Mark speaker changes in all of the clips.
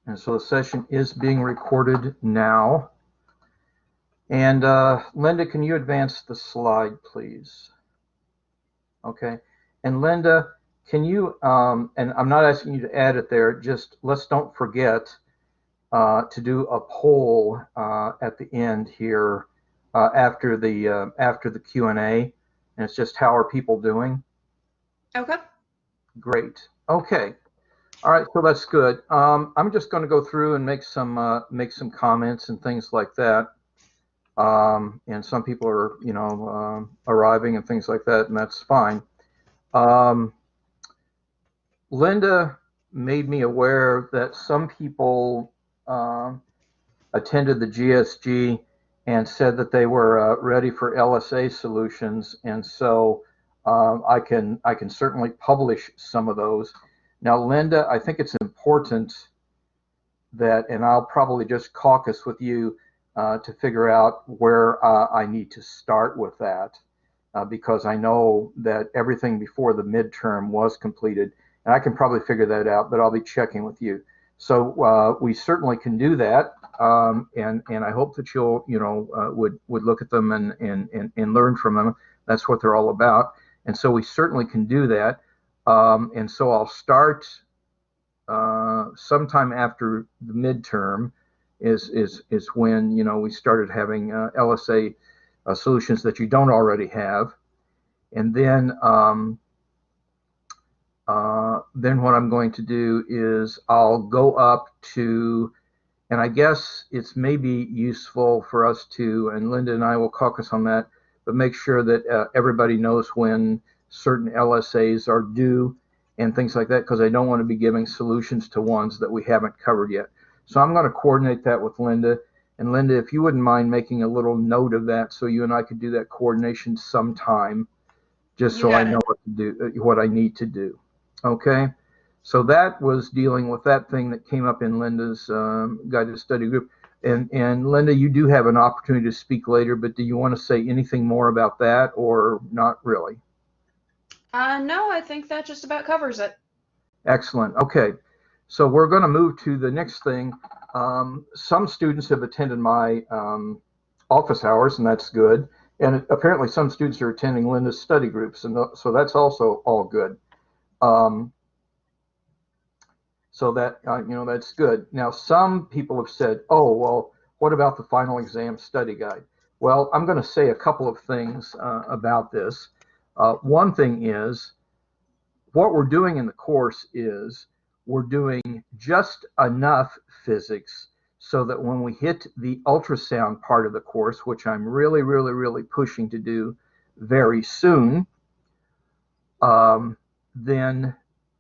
Speaker 1: And so the session is being recorded now. And Linda, can you advance the slide, please? Okay. And Linda, can you, and I'm not asking you to add it there, just let's don't forget to do a poll at the end here after the Q&A. And it's just how are people doing?
Speaker 2: Okay.
Speaker 1: Great. Okay. All right, so that's good. I'm just going to go through and make some comments and things like that. And some people are, arriving and things like that, and that's fine. Linda made me aware that some people attended the GSG and said that they were ready for LSA solutions, and so I can certainly publish some of those. Now, Linda, I think it's important that, and I'll probably just caucus with you to figure out where I need to start with that, because I know that everything before the midterm was completed, and I can probably figure that out, but I'll be checking with you. So we certainly can do that, and I hope that you'll, would look at them and learn from them. That's what they're all about, and so we certainly can do that. And so I'll start sometime after the midterm is when we started having LSA solutions that you don't already have, and then what I'm going to do is I'll go up to, and I guess it's maybe useful for us to, and Linda and I will caucus on that, but make sure that everybody knows when certain LSAs are due and things like that, because I don't want to be giving solutions to ones that we haven't covered yet. So I'm going to coordinate that with Linda. And Linda, if you wouldn't mind making a little note of that so you and I could do that coordination sometime, just so I know what to do, what I need to do. Okay? So that was dealing with that thing that came up in Linda's guided study group. And Linda, you do have an opportunity to speak later, but do you want to say anything more about that or not really?
Speaker 2: No, I think that just about covers it.
Speaker 1: Excellent. Okay. So we're going to move to the next thing. Some students have attended my office hours, and that's good. And apparently some students are attending Linda's study groups, and so that's also all good. So that, that's good. Now, some people have said, oh, well, what about the final exam study guide? Well, I'm going to say a couple of things about this. One thing is, what we're doing in the course is we're doing just enough physics so that when we hit the ultrasound part of the course, which I'm really, really, really pushing to do very soon, then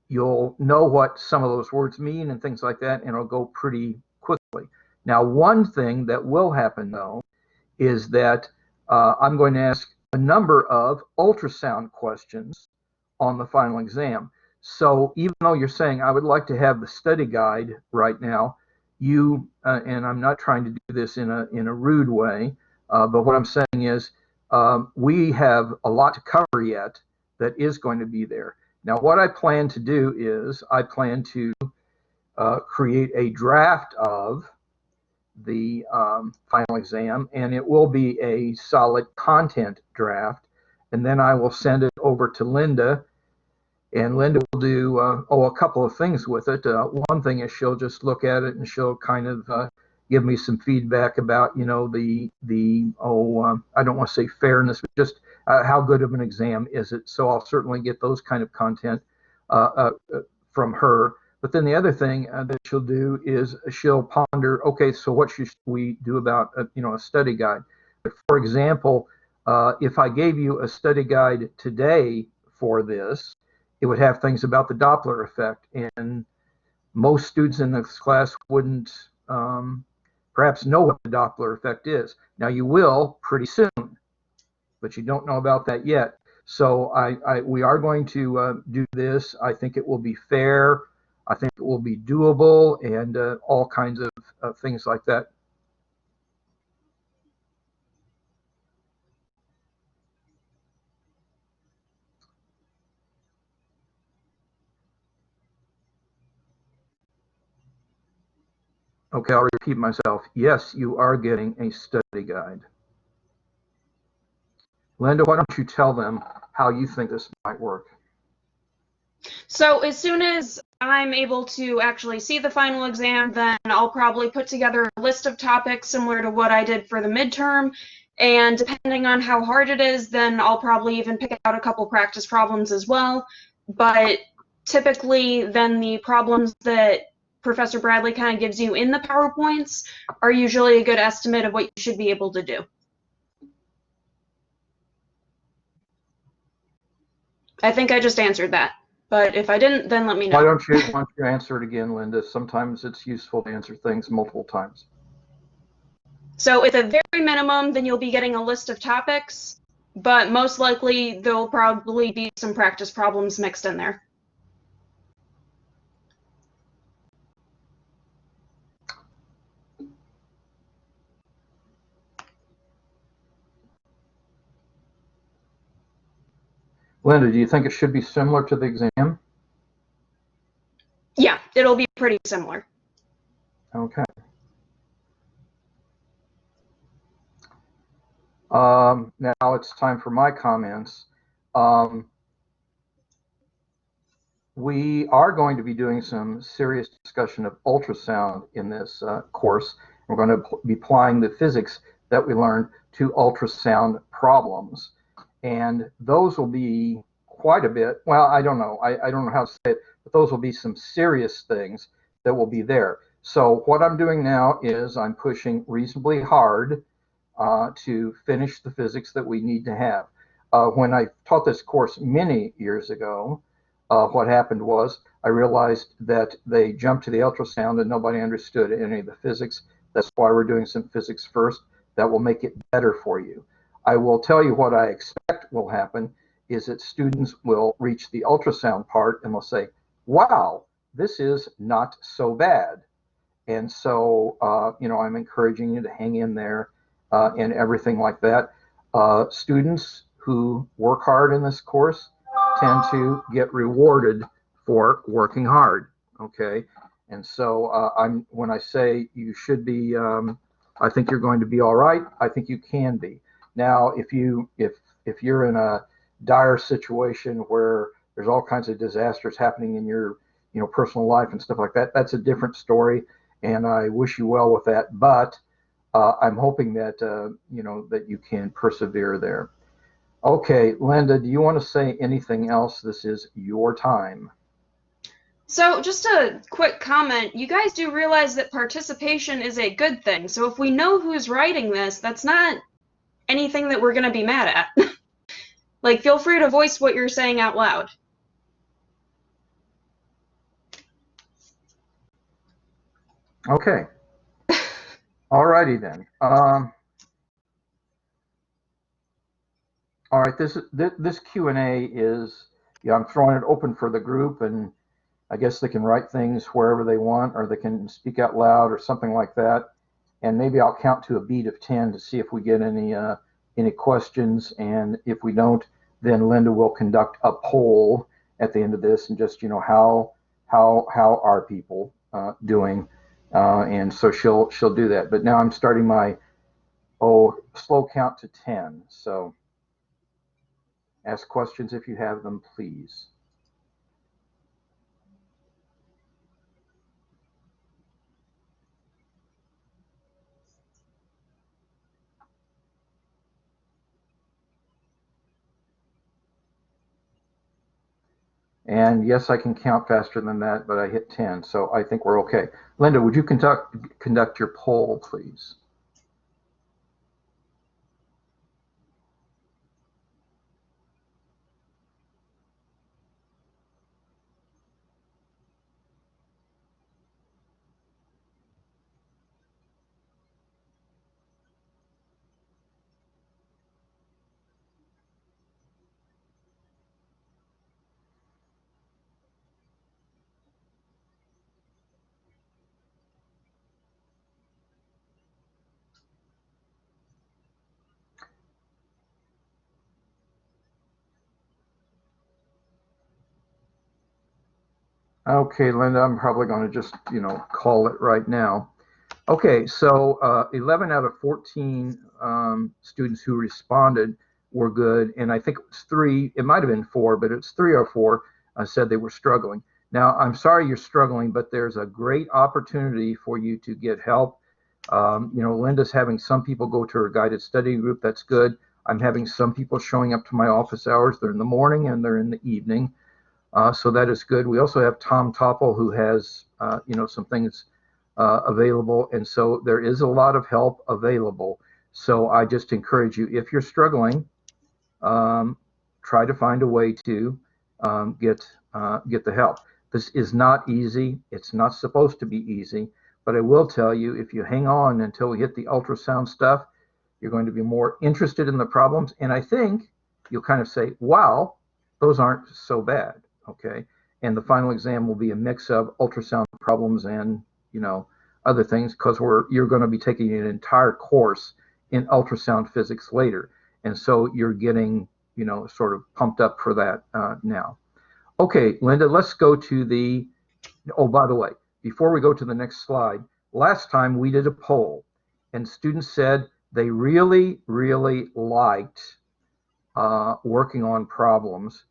Speaker 1: you'll know what some of those words mean and things like that, and it'll go pretty quickly. Now, one thing that will happen, though, is that I'm going to ask a number of ultrasound questions on the final exam. So even though you're saying I would like to have the study guide right now, you and I'm not trying to do this in a rude way, but what I'm saying is we have a lot to cover yet that is going to be there. Now, what I plan to do is I plan to create a draft of the final exam, and it will be a solid content draft, and then I will send it over to Linda, and Linda will do a couple of things with it. One thing is she'll just look at it and she'll kind of give me some feedback about I don't want to say fairness, but just how good of an exam is it. So I'll certainly get those kind of content from her. But then the other thing that she'll do is she'll ponder, okay, so what should we do about a study guide? But for example, if I gave you a study guide today for this, it would have things about the Doppler effect, and most students in this class wouldn't perhaps know what the Doppler effect is. Now you will pretty soon, but you don't know about that yet. So we are going to do this. I think it will be fair. I think it will be doable, and all kinds of things like that. Okay, I'll repeat myself. Yes, you are getting a study guide. Linda, why don't you tell them how you think this might work?
Speaker 2: So as soon as I'm able to actually see the final exam, then I'll probably put together a list of topics similar to what I did for the midterm. And depending on how hard it is, then I'll probably even pick out a couple practice problems as well. But typically, then the problems that Professor Bradley kind of gives you in the PowerPoints are usually a good estimate of what you should be able to do. I think I just answered that. But if I didn't, then let me know.
Speaker 1: Why don't you answer it again, Linda? Sometimes it's useful to answer things multiple times.
Speaker 2: So at the very minimum, then you'll be getting a list of topics, but most likely there'll probably be some practice problems mixed in there.
Speaker 1: Linda, do you think it should be similar to the exam?
Speaker 2: Yeah, it'll be pretty similar.
Speaker 1: Okay. Now it's time for my comments. We are going to be doing some serious discussion of ultrasound in this course. We're going to be applying the physics that we learned to ultrasound problems. And those will be quite a bit. Well, I don't know. I don't know how to say it, but those will be some serious things that will be there. So what I'm doing now is I'm pushing reasonably hard to finish the physics that we need to have. When I taught this course many years ago, what happened was I realized that they jumped to the ultrasound and nobody understood any of the physics. That's why we're doing some physics first. That will make it better for you. I will tell you what I expect will happen is that students will reach the ultrasound part and they'll say, wow, this is not so bad. And so, I'm encouraging you to hang in there and everything like that. Students who work hard in this course tend to get rewarded for working hard. Okay, and so when I say you should be, I think you're going to be all right. I think you can be. Now, if you're in a dire situation where there's all kinds of disasters happening in your personal life and stuff like that, that's a different story. And I wish you well with that. But I'm hoping that that you can persevere there. Okay, Linda, do you want to say anything else? This is your time.
Speaker 2: So just a quick comment, you guys do realize that participation is a good thing. So if we know who's writing this, that's not anything that we're going to be mad at. Like, feel free to voice what you're saying out loud.
Speaker 1: Okay. All righty then. All right, this Q&A is, I'm throwing it open for the group, and I guess they can write things wherever they want, or they can speak out loud or something like that. And maybe I'll count to a beat of 10 to see if we get any questions. And if we don't, then Linda will conduct a poll at the end of this, and just how are people doing? And so she'll do that. But now I'm starting my slow count to 10. So ask questions if you have them, please. And yes, I can count faster than that, but I hit 10, so I think we're okay. Linda, would you conduct your poll, please? Okay, Linda, I'm probably going to just, call it right now. Okay, so 11 out of 14 students who responded were good, and I think it was 3, it might have been 4, but it's 3 or 4 said they were struggling. Now, I'm sorry you're struggling, but there's a great opportunity for you to get help. Linda's having some people go to her guided study group. That's good. I'm having some people showing up to my office hours. They're in the morning and they're in the evening. So that is good. We also have Tom Topple, who has, some things available. And so there is a lot of help available. So I just encourage you, if you're struggling, try to find a way to get the help. This is not easy. It's not supposed to be easy. But I will tell you, if you hang on until we hit the ultrasound stuff, you're going to be more interested in the problems. And I think you'll kind of say, wow, those aren't so bad. Okay. And the final exam will be a mix of ultrasound problems and, other things, because you're going to be taking an entire course in ultrasound physics later. And so you're getting, sort of pumped up for that now. Okay, Linda, let's go to oh, by the way, before we go to the next slide, last time we did a poll and students said they really, really liked working on problems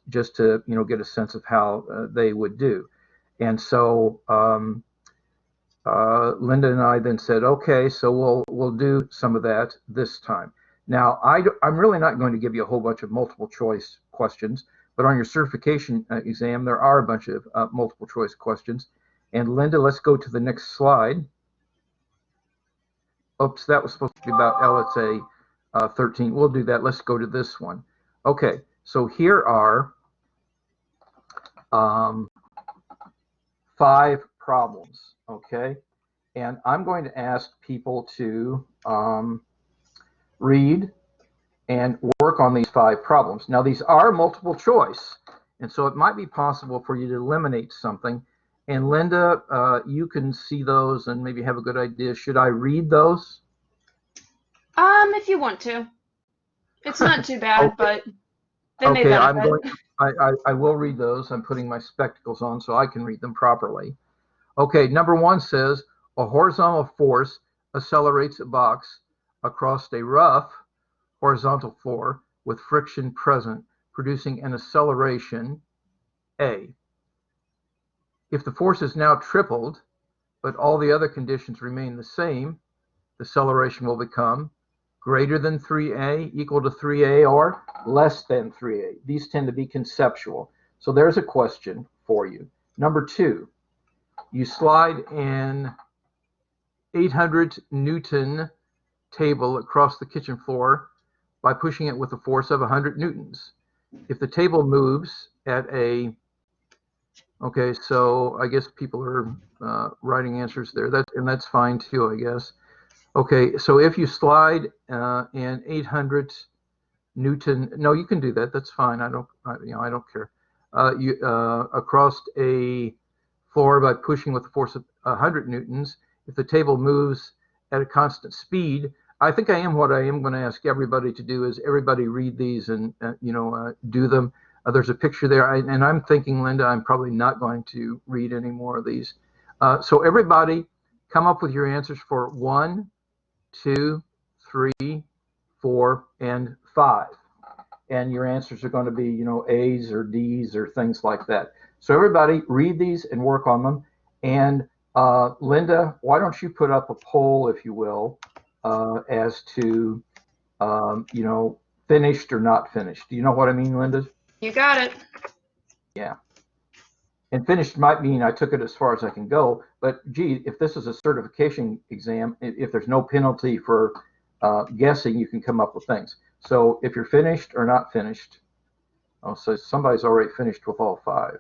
Speaker 1: just to, get a sense of how they would do. And so Linda and I then said, okay, so we'll do some of that this time. Now, I'm really not going to give you a whole bunch of multiple choice questions, but on your certification exam, there are a bunch of multiple choice questions. And Linda, let's go to the next slide. Oops, that was supposed to be about LSA 13. We'll do that. Let's go to this one. Okay, so here are 5 problems, okay? And I'm going to ask people to read and work on these 5 problems. Now, these are multiple choice, and so it might be possible for you to eliminate something. And Linda, you can see those and maybe have a good idea. Should I read those?
Speaker 2: If you want to. It's not too bad,
Speaker 1: Okay.
Speaker 2: But they may benefit.
Speaker 1: I will read those. I'm putting my spectacles on so I can read them properly. Okay, number 1 says, a horizontal force accelerates a box across a rough horizontal floor with friction present, producing an acceleration A. If the force is now tripled, but all the other conditions remain the same, the acceleration will become greater than 3A, equal to 3A, or less than 3A. These tend to be conceptual. So there's a question for you. Number 2, you slide an 800 Newton table across the kitchen floor by pushing it with a force of 100 newtons. If the table moves at a, okay, so I guess people are writing answers there. That's fine too, I guess. Okay, so if you slide an 800 Newton, no, you can do that. That's fine. I don't care. Across a floor by pushing with a force of 100 newtons. If the table moves at a constant speed, I think what I am going to ask everybody to do is everybody read these and do them. There's a picture there, and I'm thinking, Linda, I'm probably not going to read any more of these. So everybody, come up with your answers for 1, 2, 3, 4, and 5. And your answers are going to be, A's or D's or things like that. So everybody read these and work on them. And Linda, why don't you put up a poll, if you will, as to, finished or not finished. Do you know what I mean, Linda?
Speaker 2: You got it.
Speaker 1: Yeah. And finished might mean I took it as far as I can go. But, gee, if this is a certification exam, if there's no penalty for guessing, you can come up with things. So if you're finished or not finished, oh, so somebody's already finished with all 5.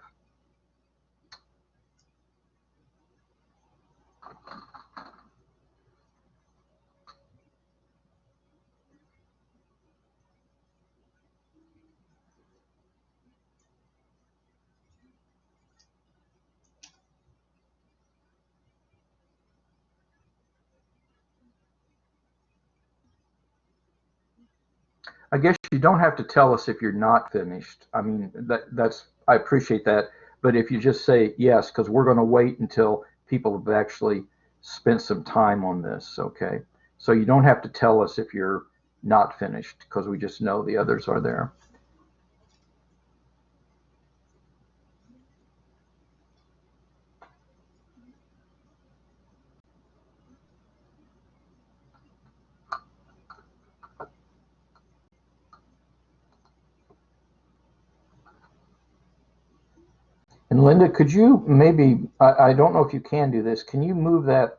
Speaker 1: I guess you don't have to tell us if you're not finished. I mean, I appreciate that. But if you just say yes, because we're going to wait until people have actually spent some time on this, okay? So you don't have to tell us if you're not finished, because we just know the others are there. And Linda, could you maybe, I don't know if you can do this, can you move that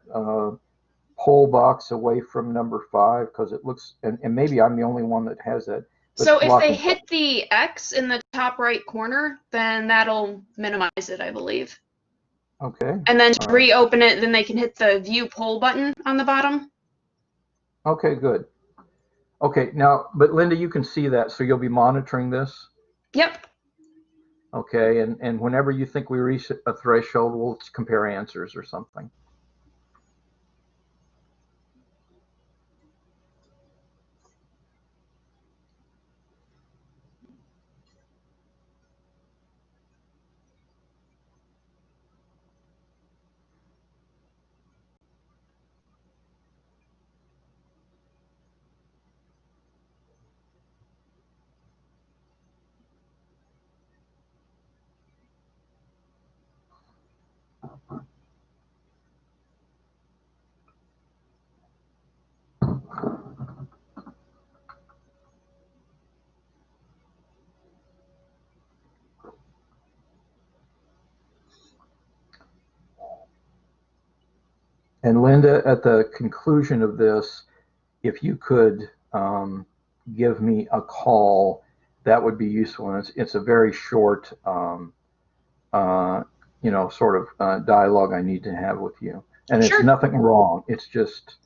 Speaker 1: poll box away from number 5? Because it looks, and maybe I'm the only one that has that.
Speaker 2: So if they hit the X in the top right corner, then that'll minimize it, I believe.
Speaker 1: Okay.
Speaker 2: And then to reopen it, then they can hit the view poll button on the bottom.
Speaker 1: Okay, good. Okay, now, but Linda, you can see that, so you'll be monitoring this?
Speaker 2: Yep.
Speaker 1: Okay, and whenever you think we reach a threshold, we'll compare answers or something. And Linda, at the conclusion of this, if you could give me a call, that would be useful. And it's a very short, sort of dialogue I need to have with you. And
Speaker 2: Sure.
Speaker 1: It's nothing wrong. It's just,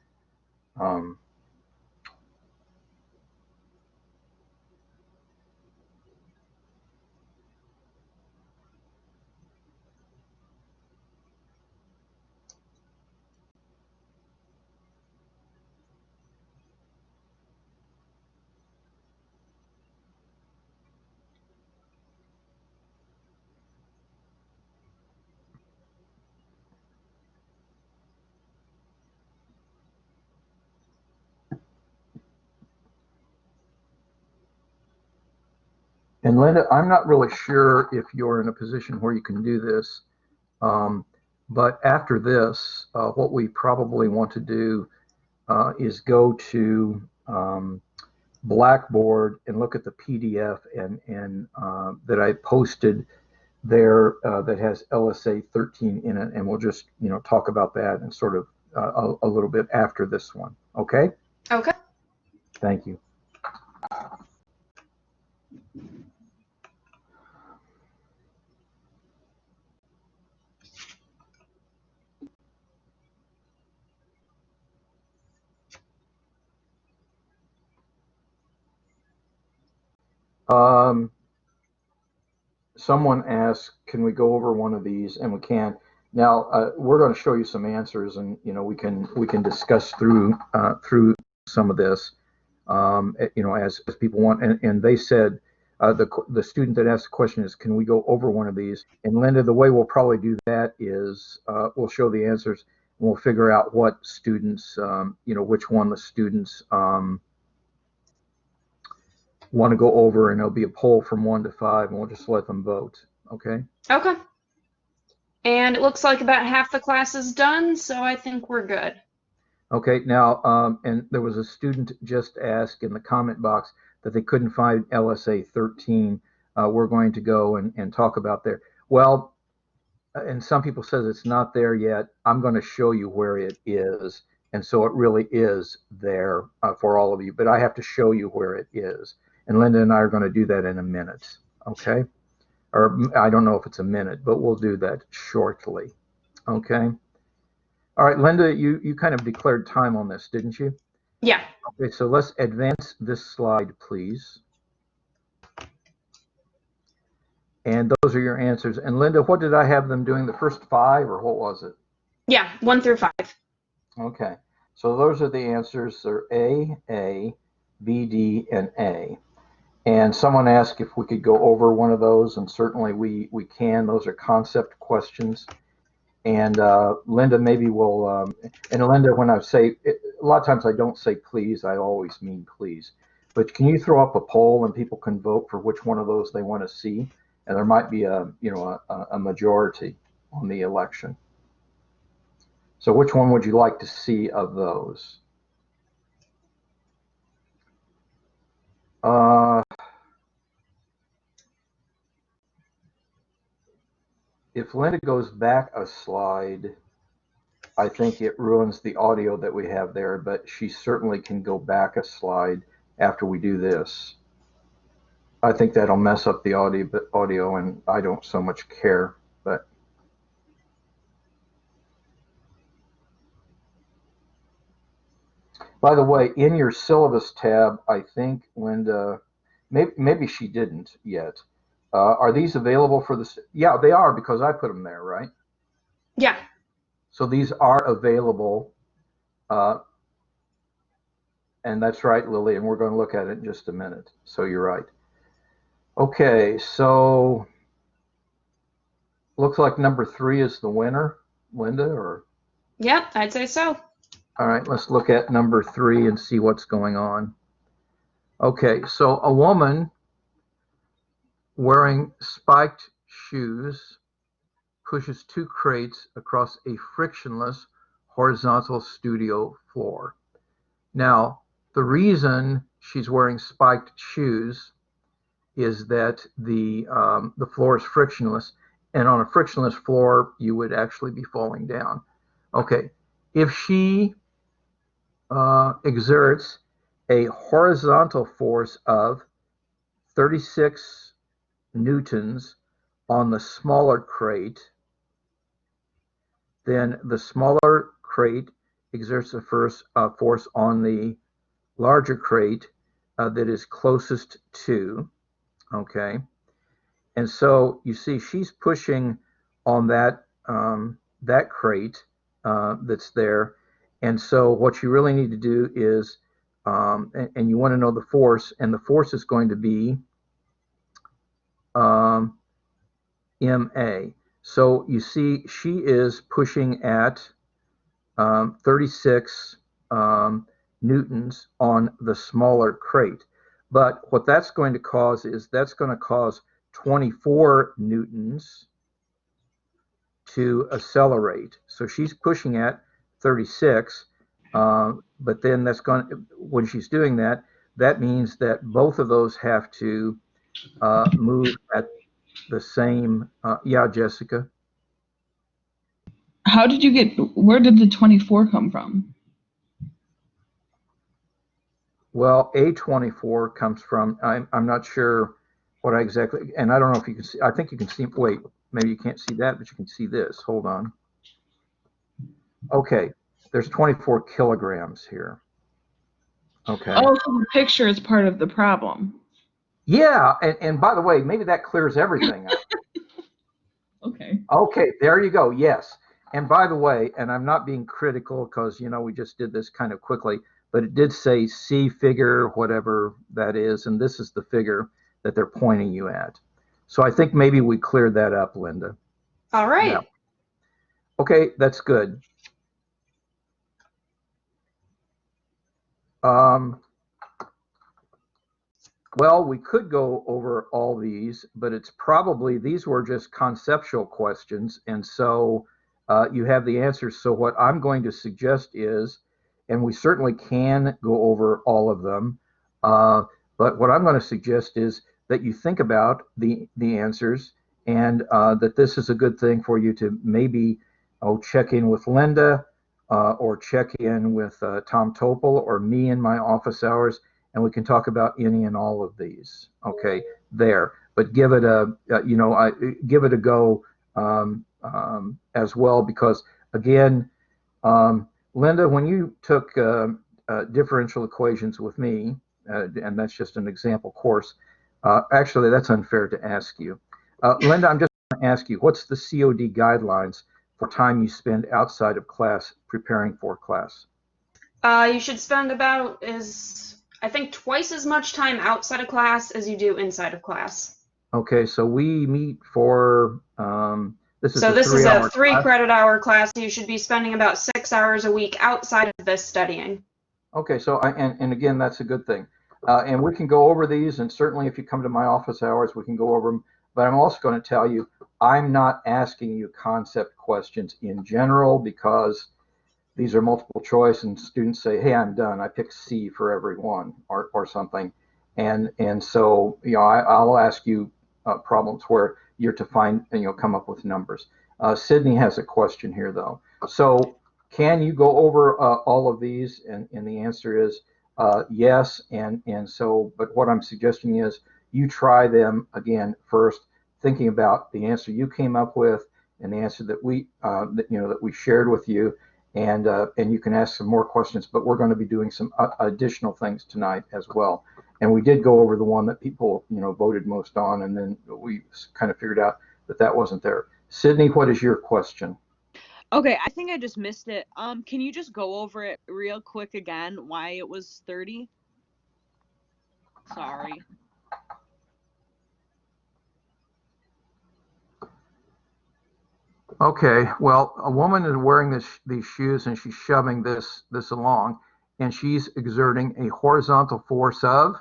Speaker 1: and Linda, I'm not really sure if you're in a position where you can do this, but after this, what we probably want to do is go to Blackboard and look at the PDF and that I posted there that has LSA 13 in it, and we'll just talk about that and sort of a little bit after this one. Okay?
Speaker 2: Okay.
Speaker 1: Thank you. Someone asked, can we go over one of these? And we can. Now we're going to show you some answers, and we can discuss through some of this, as people want. And they said the student that asked the question is, can we go over one of these? And Linda, the way we'll probably do that is we'll show the answers, and we'll figure out what students, which one the students want to go over, and there'll be a poll from 1 to 5, and we'll just let them vote. Okay?
Speaker 2: Okay. And it looks like about half the class is done, so I think we're good.
Speaker 1: Okay, now, and there was a student just asked in the comment box that they couldn't find LSA 13. We're going to go and talk about there. Well, and some people says it's not there yet. I'm going to show you where it is. And so it really is there for all of you, but I have to show you where it is. And Linda and I are going to do that in a minute, okay? Or I don't know if it's a minute, but we'll do that shortly, okay? All right, Linda, you kind of declared time on this, didn't you?
Speaker 2: Yeah.
Speaker 1: Okay, so let's advance this slide, please. And those are your answers. And Linda, what did I have them doing? The first 5, or what was it?
Speaker 2: Yeah, 1 through 5.
Speaker 1: Okay, so those are the answers. They're A, B, D, and A. And someone asked if we could go over one of those, and certainly we can. Those are concept questions. And Linda maybe will, and Linda, when I say, a lot of times I don't say please, I always mean please. But can you throw up a poll and people can vote for which one of those they want to see? And there might be a majority on the election. So which one would you like to see of those? If Linda goes back a slide, I think it ruins the audio that we have there, but she certainly can go back a slide after we do this. I think that'll mess up the audio, and I don't so much care, but. By the way, in your syllabus tab, I think Linda, maybe she didn't yet. Are these available for the? Yeah, they are because I put them there, right?
Speaker 2: Yeah.
Speaker 1: So these are available, and that's right, Lily, and we're going to look at it in just a minute. So you're right. Okay, so looks like number 3 is the winner, Linda, or?
Speaker 2: Yep, I'd say so.
Speaker 1: All right, let's look at number 3 and see what's going on. Okay, so a woman wearing spiked shoes pushes 2 crates across a frictionless horizontal studio floor. Now, the reason she's wearing spiked shoes is that the floor is frictionless, and on a frictionless floor, you would actually be falling down. Okay, if she exerts a horizontal force of 36 newtons on the smaller crate, then the smaller crate exerts a force on the larger crate that is closest to, okay? And so you see she's pushing on that, that crate that's there. And so what you really need to do is, and you want to know the force, and the force is going to be MA. So you see she is pushing at 36 newtons on the smaller crate. But what that's going to cause is that's going to cause 24 newtons to accelerate. So she's pushing at 36, but then that's going to, when she's doing that, that means that both of those have to move at the same, yeah, Jessica?
Speaker 3: How did you get, where did the 24 come from?
Speaker 1: Well, A24 comes from, I'm not sure what I exactly, and I don't know if you can see, I think you can see, wait, maybe you can't see that, but you can see this. Hold on. Okay, there's 24 kilograms here. Okay.
Speaker 3: Oh, so the picture is part of the problem.
Speaker 1: Yeah, and by the way, maybe that clears everything up.
Speaker 3: Okay.
Speaker 1: Okay, there you go. Yes. And by the way, and I'm not being critical because, you know, we just did this kind of quickly, but it did say C figure, whatever that is, and this is the figure that they're pointing you at. So I think maybe we cleared that up, Linda.
Speaker 2: All right.
Speaker 1: Yeah. Okay, that's good. Well, we could go over all these, but it's probably, these were just conceptual questions, and so you have the answers. So what I'm going to suggest is, and we certainly can go over all of them, but what I'm going to suggest is that you think about the answers, and that this is a good thing for you to maybe check in with Linda, or check in with Tom Topol or me in my office hours, and we can talk about any and all of these. Okay, there. But give it a, give it a go as well, because again, Linda, when you took differential equations with me, and that's just an example course, actually that's unfair to ask you. Linda, I'm just going to ask you, what's the COD guidelines for time you spend outside of class preparing for class?
Speaker 2: You should spend about, I think, twice as much time outside of class as you do inside of class.
Speaker 1: Okay, so we meet for This is
Speaker 2: So
Speaker 1: a
Speaker 2: this is a
Speaker 1: 3-hour
Speaker 2: 3
Speaker 1: class.
Speaker 2: credit hour class. You should be spending about 6 hours a week outside of this studying.
Speaker 1: Okay, so and again, that's a good thing. And we can go over these, and certainly if you come to my office hours, we can go over them. But I'm also going to tell you, I'm not asking you concept questions in general because these are multiple choice, and students say, "Hey, I'm done. I picked C for every one," or something. And so I'll ask you problems where you're to find and come up with numbers. Sydney has a question here though. So can you go over all of these? And the answer is yes. And so, but what I'm suggesting is you try them again first, thinking about the answer you came up with and the answer that we shared with you, and you can ask some more questions. But we're going to be doing some additional things tonight as well. And we did go over the one that people voted most on, and then we kind of figured out that that wasn't there. Sydney, what is your question?
Speaker 4: Okay, I think I just missed it. Can you just go over it real quick again, why it was 30? Sorry.
Speaker 1: Okay, well, a woman is wearing these shoes and she's shoving this along, and she's exerting a horizontal force of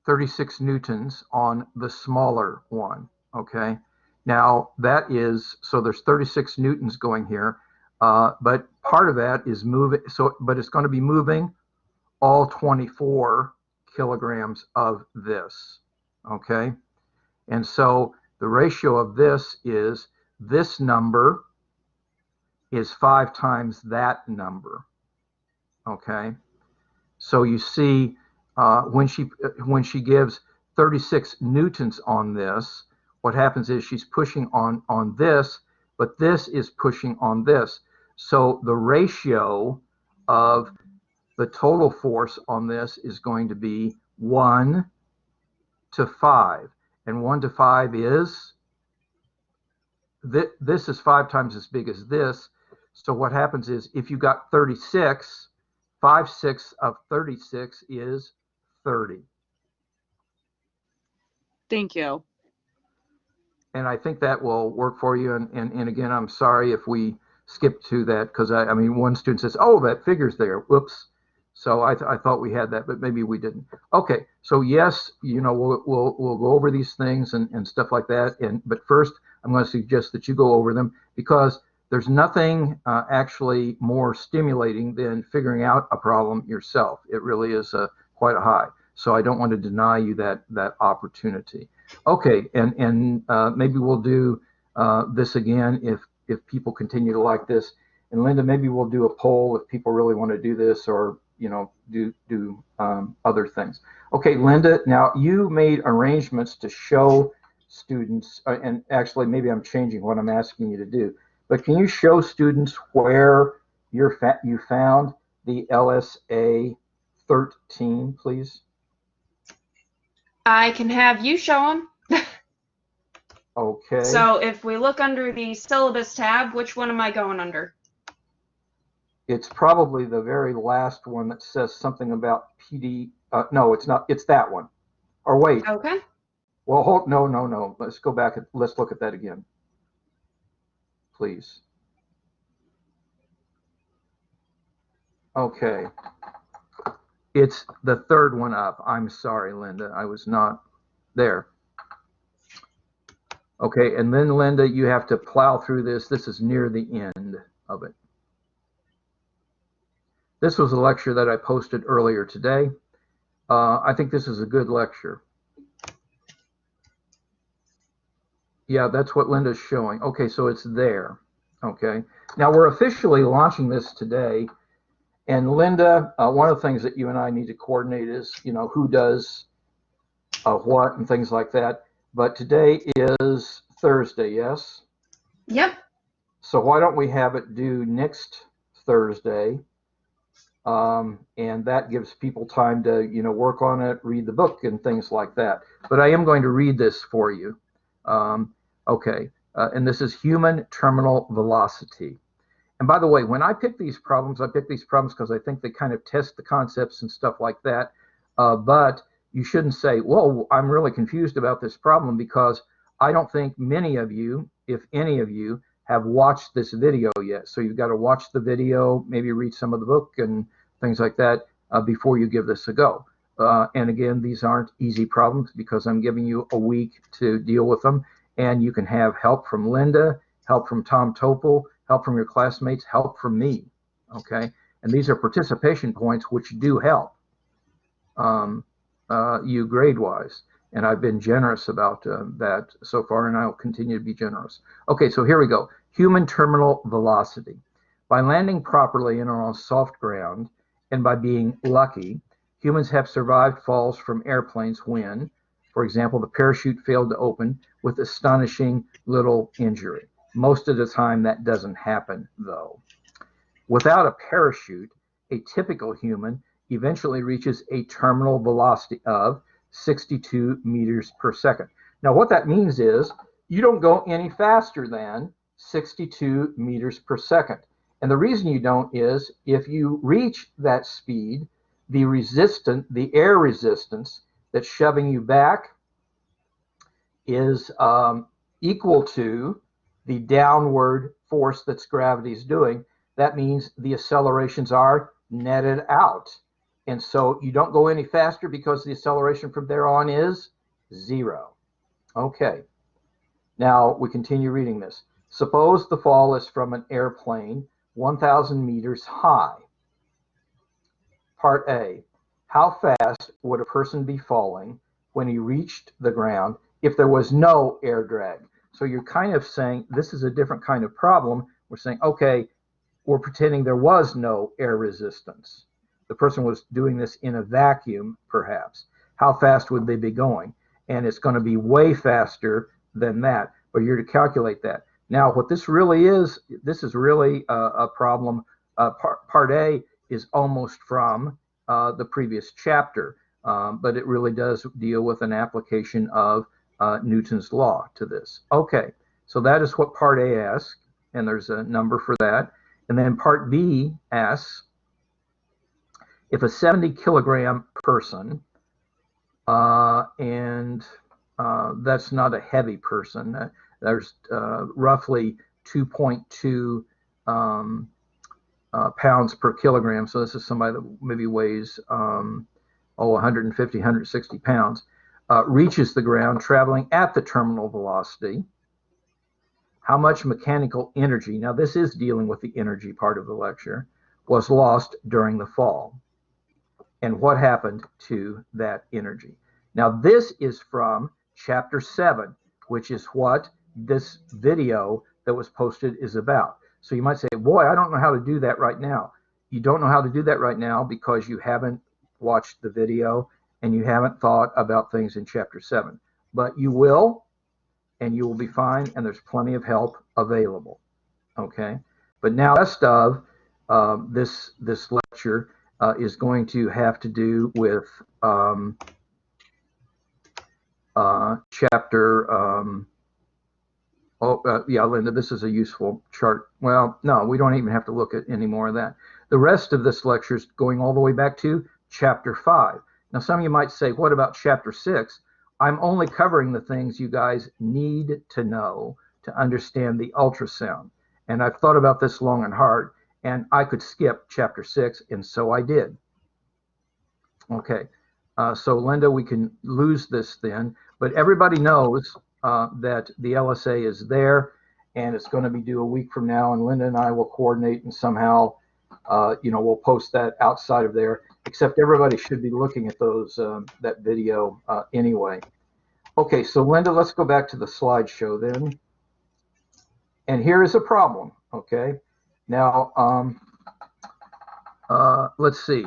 Speaker 1: 36 newtons on the smaller one. Okay, now that is, so there's 36 newtons going here, but part of that is moving, but it's going to be moving all 24 kilograms of this. Okay, and so the ratio of this is, this number is 5 times that number. Okay, so you see when she gives 36 newtons on this, what happens is she's pushing on this, but this is pushing on this. So the ratio of the total force on this is going to be 1 to 5. And 1 to 5 is, this is 5 times as big as this. So what happens is, if you got 36, 5/6 of 36 is 30.
Speaker 4: Thank you.
Speaker 1: And I think that will work for you. And again, I'm sorry if we skipped to that, because I mean, one student says, "Oh, that figure's there. Whoops." So I thought we had that, but maybe we didn't. Okay, so yes, we'll go over these things and stuff like that. But first, I'm going to suggest that you go over them, because there's nothing actually more stimulating than figuring out a problem yourself. It really is quite a high. So I don't want to deny you that opportunity. Okay, and maybe we'll do this again if people continue to like this. And Linda, maybe we'll do a poll if people really want to do this, or do other things. Okay, Linda, now you made arrangements to show students, and actually maybe I'm changing what I'm asking you to do, but can you show students where you found the LSA 13, please?
Speaker 2: I can have you show them.
Speaker 1: Okay.
Speaker 2: So if we look under the syllabus tab, which one am I going under?
Speaker 1: It's probably the very last one that says something about PD. No, it's not. It's that one. Or wait.
Speaker 2: Okay.
Speaker 1: Well, no. Let's go back. Let's look at that again, please. Okay. It's the third one up. I'm sorry, Linda. I was not there. Okay, and then Linda, you have to plow through this. This is near the end of it. This was a lecture that I posted earlier today. I think this is a good lecture. Yeah, that's what Linda's showing. Okay, so it's there. Okay, now we're officially launching this today. And Linda, one of the things that you and I need to coordinate is, who does what and things like that. But today is Thursday, yes?
Speaker 2: Yep.
Speaker 1: So why don't we have it due next Thursday? And that gives people time to, work on it, read the book and things like that. But I am going to read this for you. Okay, and this is human terminal velocity. And by the way, when I pick these problems because I think they kind of test the concepts and stuff like that. But you shouldn't say, "Whoa, I'm really confused about this problem," because I don't think many of you, if any of you, have watched this video yet. So you've got to watch the video, maybe read some of the book and things like that before you give this a go. And again, these aren't easy problems because I'm giving you a week to deal with them. And you can have help from Linda, help from Tom Topol, help from your classmates, help from me. Okay? And these are participation points which do help you grade-wise. And I've been generous about that so far, and I'll continue to be generous. Okay, so here we go. Human terminal velocity. By landing properly and on soft ground, and by being lucky, humans have survived falls from airplanes when, for example, the parachute failed to open with astonishing little injury. Most of the time that doesn't happen, though. Without a parachute, a typical human eventually reaches a terminal velocity of 62 meters per second. Now, what that means is you don't go any faster than 62 meters per second. And the reason you don't is if you reach that speed, the air resistance that's shoving you back is equal to the downward force that's gravity's doing. That means the accelerations are netted out. And so you don't go any faster because the acceleration from there on is 0. Okay. Now we continue reading this. Suppose the fall is from an airplane 1,000 meters high. Part A. How fast would a person be falling when he reached the ground if there was no air drag? So you're kind of saying this is a different kind of problem. We're saying, okay, we're pretending there was no air resistance. The person was doing this in a vacuum, perhaps. How fast would they be going? And it's going to be way faster than that, but you're to calculate that. Now, what this really is, this is really a problem. Part A is almost from the previous chapter, but it really does deal with an application of Newton's law to this. Okay, so that is what Part A asks, and there's a number for that. And then Part B asks, if a 70-kilogram person, and that's not a heavy person, there's roughly 2.2 pounds per kilogram, so this is somebody that maybe weighs 150, 160 pounds, reaches the ground traveling at the terminal velocity. How much mechanical energy, now this is dealing with the energy part of the lecture, was lost during the fall? And what happened to that energy? Now this is from chapter 7, which is what this video that was posted is about. So you might say, boy, I don't know how to do that right now. You don't know how to do that right now because you haven't watched the video and you haven't thought about things in chapter 7. But you will, and you will be fine, and there's plenty of help available. Okay? But now the rest of this lecture is going to have to do with chapter, yeah, Linda, this is a useful chart. Well, no, we don't even have to look at any more of that. The rest of this lecture is going all the way back to chapter 5. Now, some of you might say, what about chapter 6? I'm only covering the things you guys need to know to understand the ultrasound. And I've thought about this long and hard, and I could skip chapter 6, and so I did. Okay, so Linda, we can lose this then, but everybody knows that the LSA is there, and it's going to be due a week from now, and Linda and I will coordinate and somehow, we'll post that outside of there, except everybody should be looking at those, that video anyway. Okay, so Linda, let's go back to the slideshow then. And here is a problem, okay? Now, let's see.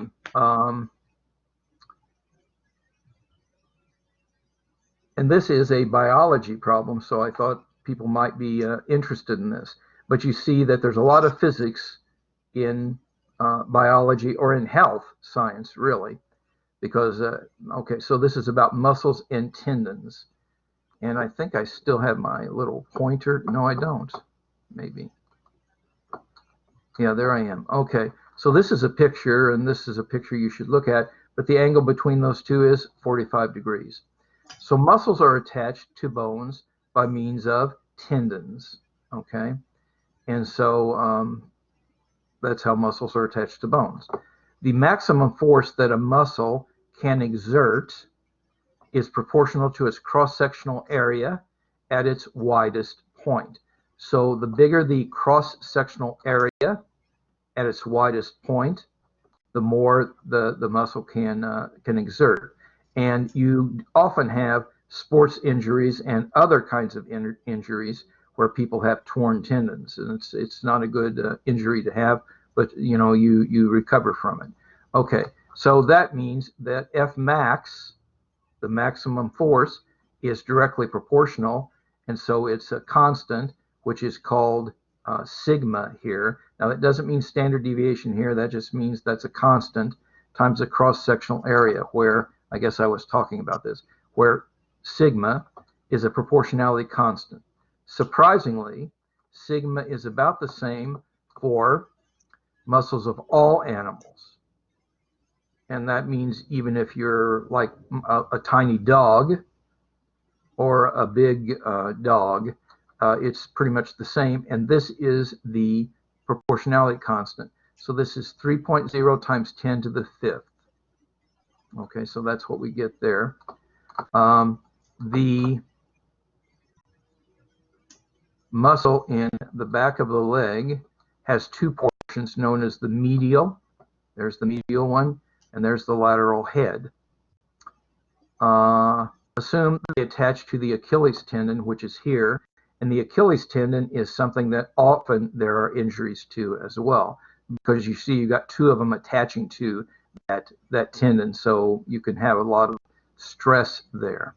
Speaker 1: And this is a biology problem, so I thought people might be interested in this. But you see that there's a lot of physics in biology or in health science, really, because, okay, so this is about muscles and tendons. And I think I still have my little pointer. No, I don't, maybe. Yeah, there I am. Okay, so this is a picture, and this is a picture you should look at, but the angle between those two is 45 degrees. So muscles are attached to bones by means of tendons, okay? And so that's how muscles are attached to bones. The maximum force that a muscle can exert is proportional to its cross-sectional area at its widest point. So the bigger the cross-sectional area at its widest point, the more the muscle can exert. And you often have sports injuries and other kinds of injuries where people have torn tendons, and it's not a good injury to have, but you recover from it. Okay, so that means that F max, the maximum force, is directly proportional, and so it's a constant, which is called sigma here. Now that doesn't mean standard deviation here, that just means that's a constant times the cross-sectional area, where, I guess I was talking about this, where sigma is a proportionality constant. Surprisingly, sigma is about the same for muscles of all animals. And that means even if you're like a tiny dog or a big dog, it's pretty much the same. And this is the proportionality constant. So this is 3.0 times 10 to the fifth. Okay, so that's what we get there. The muscle in the back of the leg has two portions known as the medial. There's the medial one, and there's the lateral head. Assume they attach to the Achilles tendon, which is here, and the Achilles tendon is something that often there are injuries to as well, because you see you got two of them attaching to that tendon, so you can have a lot of stress there.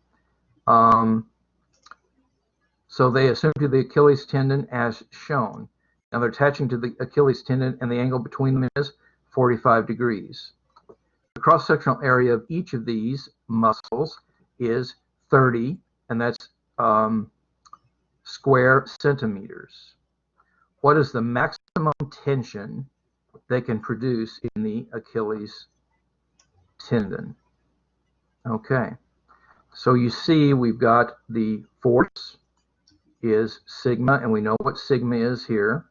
Speaker 1: So they assume to the Achilles tendon as shown. Now they're attaching to the Achilles tendon, and the angle between them is 45 degrees. The cross-sectional area of each of these muscles is 30, and that's square centimeters. What is the maximum tension they can produce in the Achilles tendon? Okay, so you see we've got the force is sigma, and we know what sigma is here,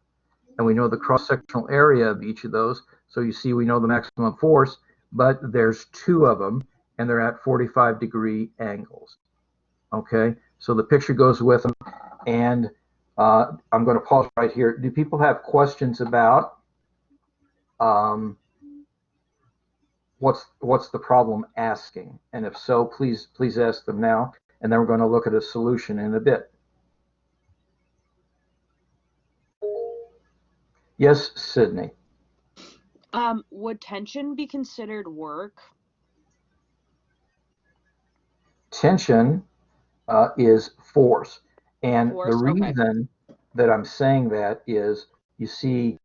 Speaker 1: and we know the cross-sectional area of each of those. So you see we know the maximum force, but there's two of them, and they're at 45-degree angles. Okay, so the picture goes with them, and I'm going to pause right here. Do people have questions about what's the problem asking? And if so, please ask them now, and then we're going to look at a solution in a bit. Yes, Sydney.
Speaker 4: Would tension be considered work?
Speaker 1: Tension is force. And
Speaker 4: Force,
Speaker 1: the reason that I'm saying that is, you see,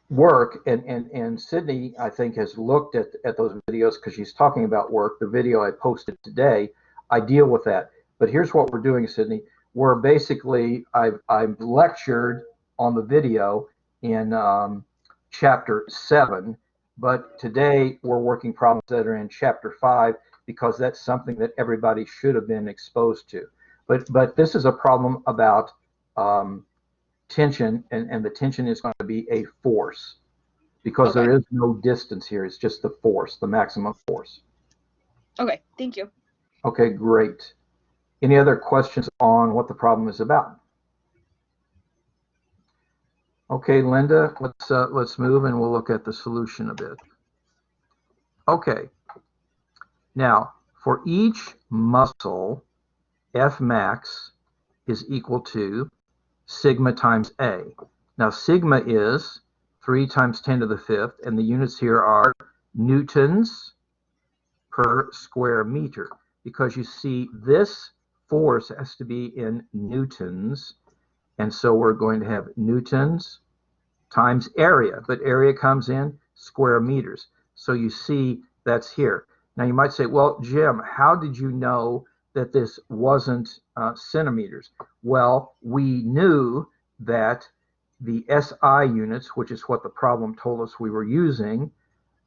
Speaker 1: work, and Sydney, I think, has looked at those videos because she's talking about work. The video I posted today, I deal with that. But here's what we're doing, Sydney. We're basically, I've lectured on the video in chapter 7, but today we're working problems that are in chapter 5 because that's something that everybody should have been exposed to. But this is a problem about tension, and the tension is going to be a force because there is no distance here. It's just the force, the maximum force.
Speaker 4: Okay, thank you.
Speaker 1: Okay, great. Any other questions on what the problem is about? Okay, Linda, let's move and we'll look at the solution a bit. Okay. Now, for each muscle, F max is equal to sigma times A. Now, sigma is 3 times 10 to the fifth, and the units here are newtons per square meter, because you see this force has to be in newtons, and so we're going to have newtons times area, but area comes in square meters. So you see that's here. Now you might say, well, Jim, how did you know that this wasn't centimeters? Well, we knew that the SI units, which is what the problem told us we were using,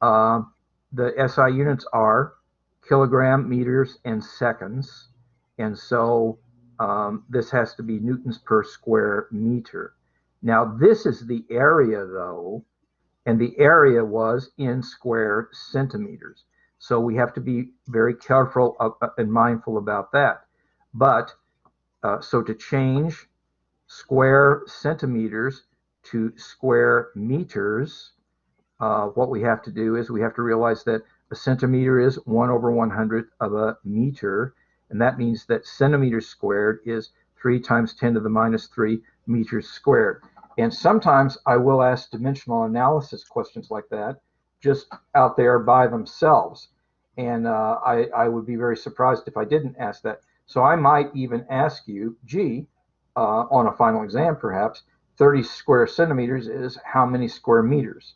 Speaker 1: the SI units are kilogram, meters, and seconds. And so this has to be newtons per square meter. Now this is the area though, and the area was in square centimeters. So we have to be very careful and mindful about that. But so to change square centimeters to square meters, what we have to do is we have to realize that a centimeter is 1/100 of a meter, and that means that centimeters squared is 3 times 10 to the minus 3 meters squared. And sometimes I will ask dimensional analysis questions like that just out there by themselves. And I would be very surprised if I didn't ask that. So I might even ask you, gee, on a final exam perhaps, 30 square centimeters is how many square meters?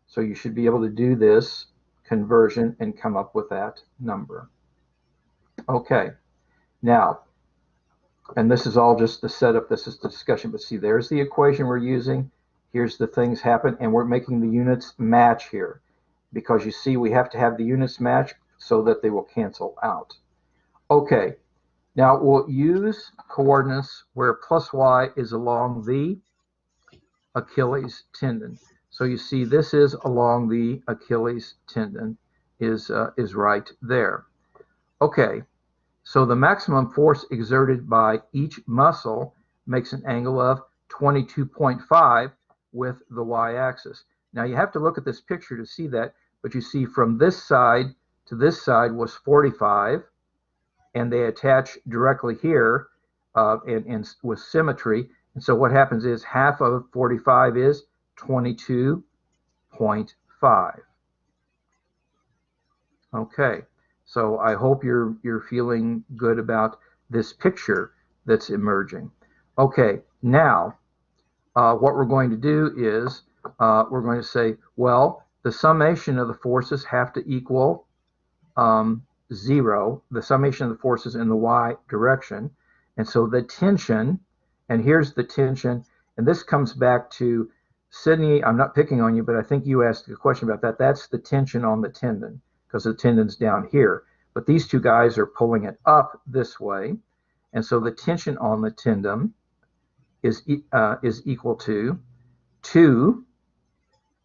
Speaker 1: So you should be able to do this conversion and come up with that number. Okay, now, and this is all just the setup, this is the discussion, but see, there's the equation we're using. Here's the things happen, and we're making the units match here. Because you see, we have to have the units match so that they will cancel out. Okay, now we'll use coordinates where plus y is along the Achilles tendon. So you see, this is along the Achilles tendon, is right there. Okay, so the maximum force exerted by each muscle makes an angle of 22.5 with the y-axis. Now you have to look at this picture to see that, but you see from this side to this side was 45, and they attach directly here and with symmetry. And so what happens is half of 45 is 22.5. Okay, so I hope you're feeling good about this picture that's emerging. Okay, now what we're going to do is we're going to say, well, the summation of the forces have to equal 0, the summation of the forces in the y direction. And so the tension, and here's the tension, and this comes back to Sydney, I'm not picking on you, but I think you asked a question about that. That's the tension on the tendon, because the tendon's down here. But these two guys are pulling it up this way. And so the tension on the tendon is equal to 2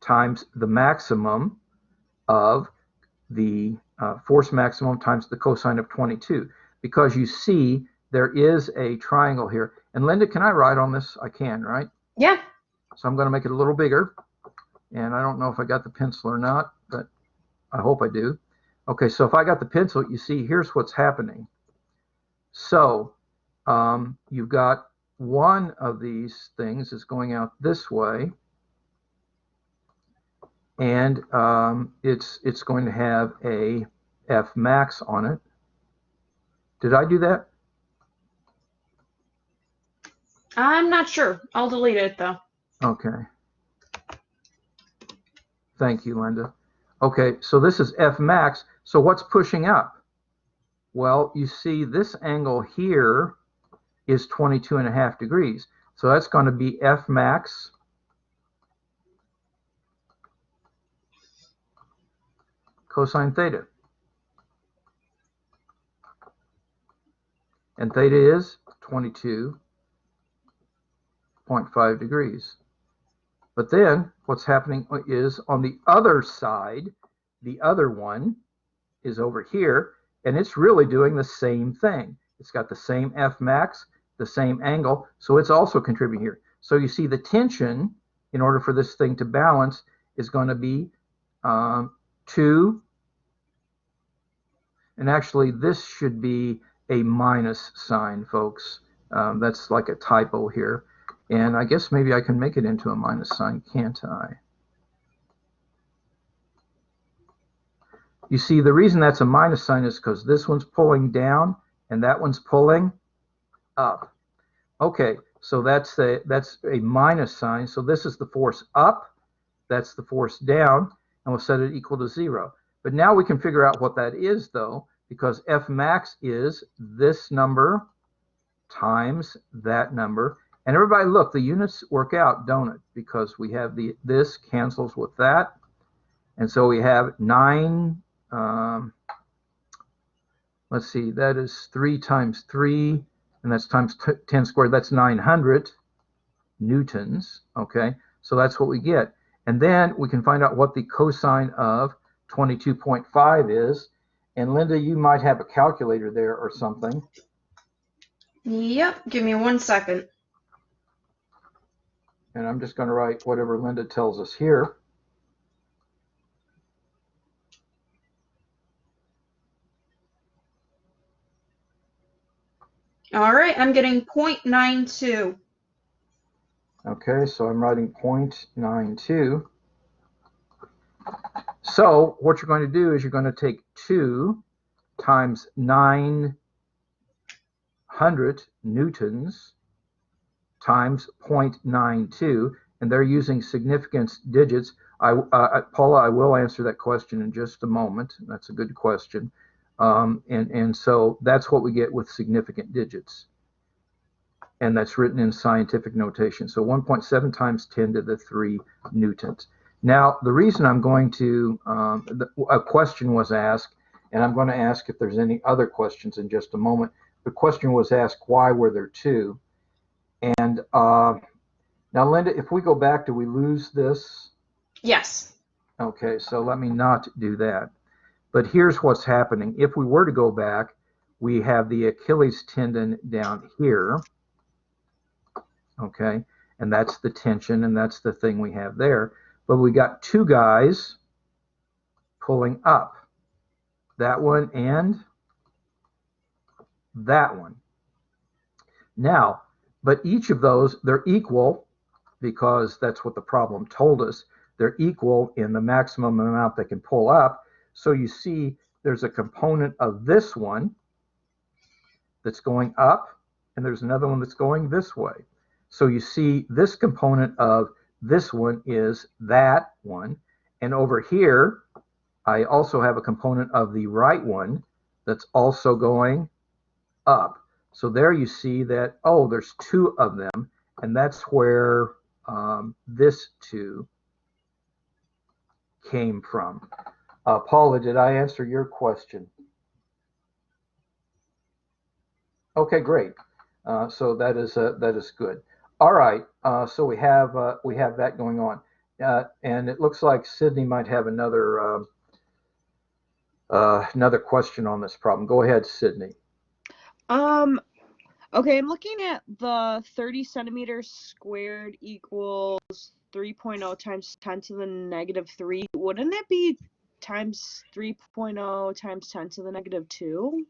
Speaker 1: times the maximum of the force maximum times the cosine of 22. Because you see, there is a triangle here. And Linda, can I write on this? I can, right?
Speaker 2: Yeah.
Speaker 1: So I'm going to make it a little bigger. And I don't know if I got the pencil or not, but I hope I do. Okay, so if I got the pencil, you see, here's what's happening. So you've got one of these things is going out this way, and it's going to have a F max on it. Did I do that?
Speaker 2: I'm not sure. I'll delete it though.
Speaker 1: Okay. Thank you, Linda. Okay, so this is F max. So what's pushing up? Well, you see this angle here is 22.5 degrees. So that's going to be F max cosine theta. And theta is 22.5 degrees. But then what's happening is on the other side, the other one is over here, and it's really doing the same thing. It's got the same F max, the same angle, so it's also contributing here. So you see the tension, in order for this thing to balance, is going to be 2, and actually this should be a minus sign, folks. That's like a typo here. And I guess maybe I can make it into a minus sign, can't I? You see, the reason that's a minus sign is because this one's pulling down and that one's pulling up. Okay, so that's a minus sign. So this is the force up, that's the force down, and we'll set it equal to 0. But now we can figure out what that is, though, because F max is this number times that number. And everybody, look, the units work out, don't it? Because we have this cancels with that. And so we have 9 let's see, that is 3 times 3, and that's times 10 squared. That's 900 newtons, okay? So that's what we get. And then we can find out what the cosine of 22.5 is. And Linda, you might have a calculator there or something.
Speaker 2: Yep, give me 1 second.
Speaker 1: And I'm just going to write whatever Linda tells us here.
Speaker 2: All right, I'm getting 0.92.
Speaker 1: Okay, so I'm writing 0.92. So what you're going to do is you're going to take 2 times 900 newtons times 0.92, and they're using significance digits. Paula, I will answer that question in just a moment. That's a good question. And so that's what we get with significant digits. And that's written in scientific notation. So 1.7 times 10 to the 3 newtons. Now, the reason I'm going to, a question was asked, and I'm going to ask if there's any other questions in just a moment. The question was asked, why were there 2? And now, Linda, if we go back, do we lose this?
Speaker 2: Yes.
Speaker 1: Okay, so let me not do that. But here's what's happening. If we were to go back, we have the Achilles tendon down here. Okay, and that's the tension, and that's the thing we have there. But we got 2 guys pulling up. That one and that one. Now, but each of those, they're equal because that's what the problem told us. They're equal in the maximum amount they can pull up. So you see there's a component of this one that's going up, and there's another one that's going this way. So you see this component of this one is that one. And over here, I also have a component of the right one that's also going up. So there you see that, oh, there's 2 of them, and that's where this 2 came from. Paula, did I answer your question? Okay, great. So that is good. All right. So we have that going on, and it looks like Sydney might have another question on this problem. Go ahead, Sydney.
Speaker 4: Okay, I'm looking at the 30 centimeters squared equals 3.0 times 10 to the negative 3. Wouldn't that be times 3.0 times 10 to the negative 2?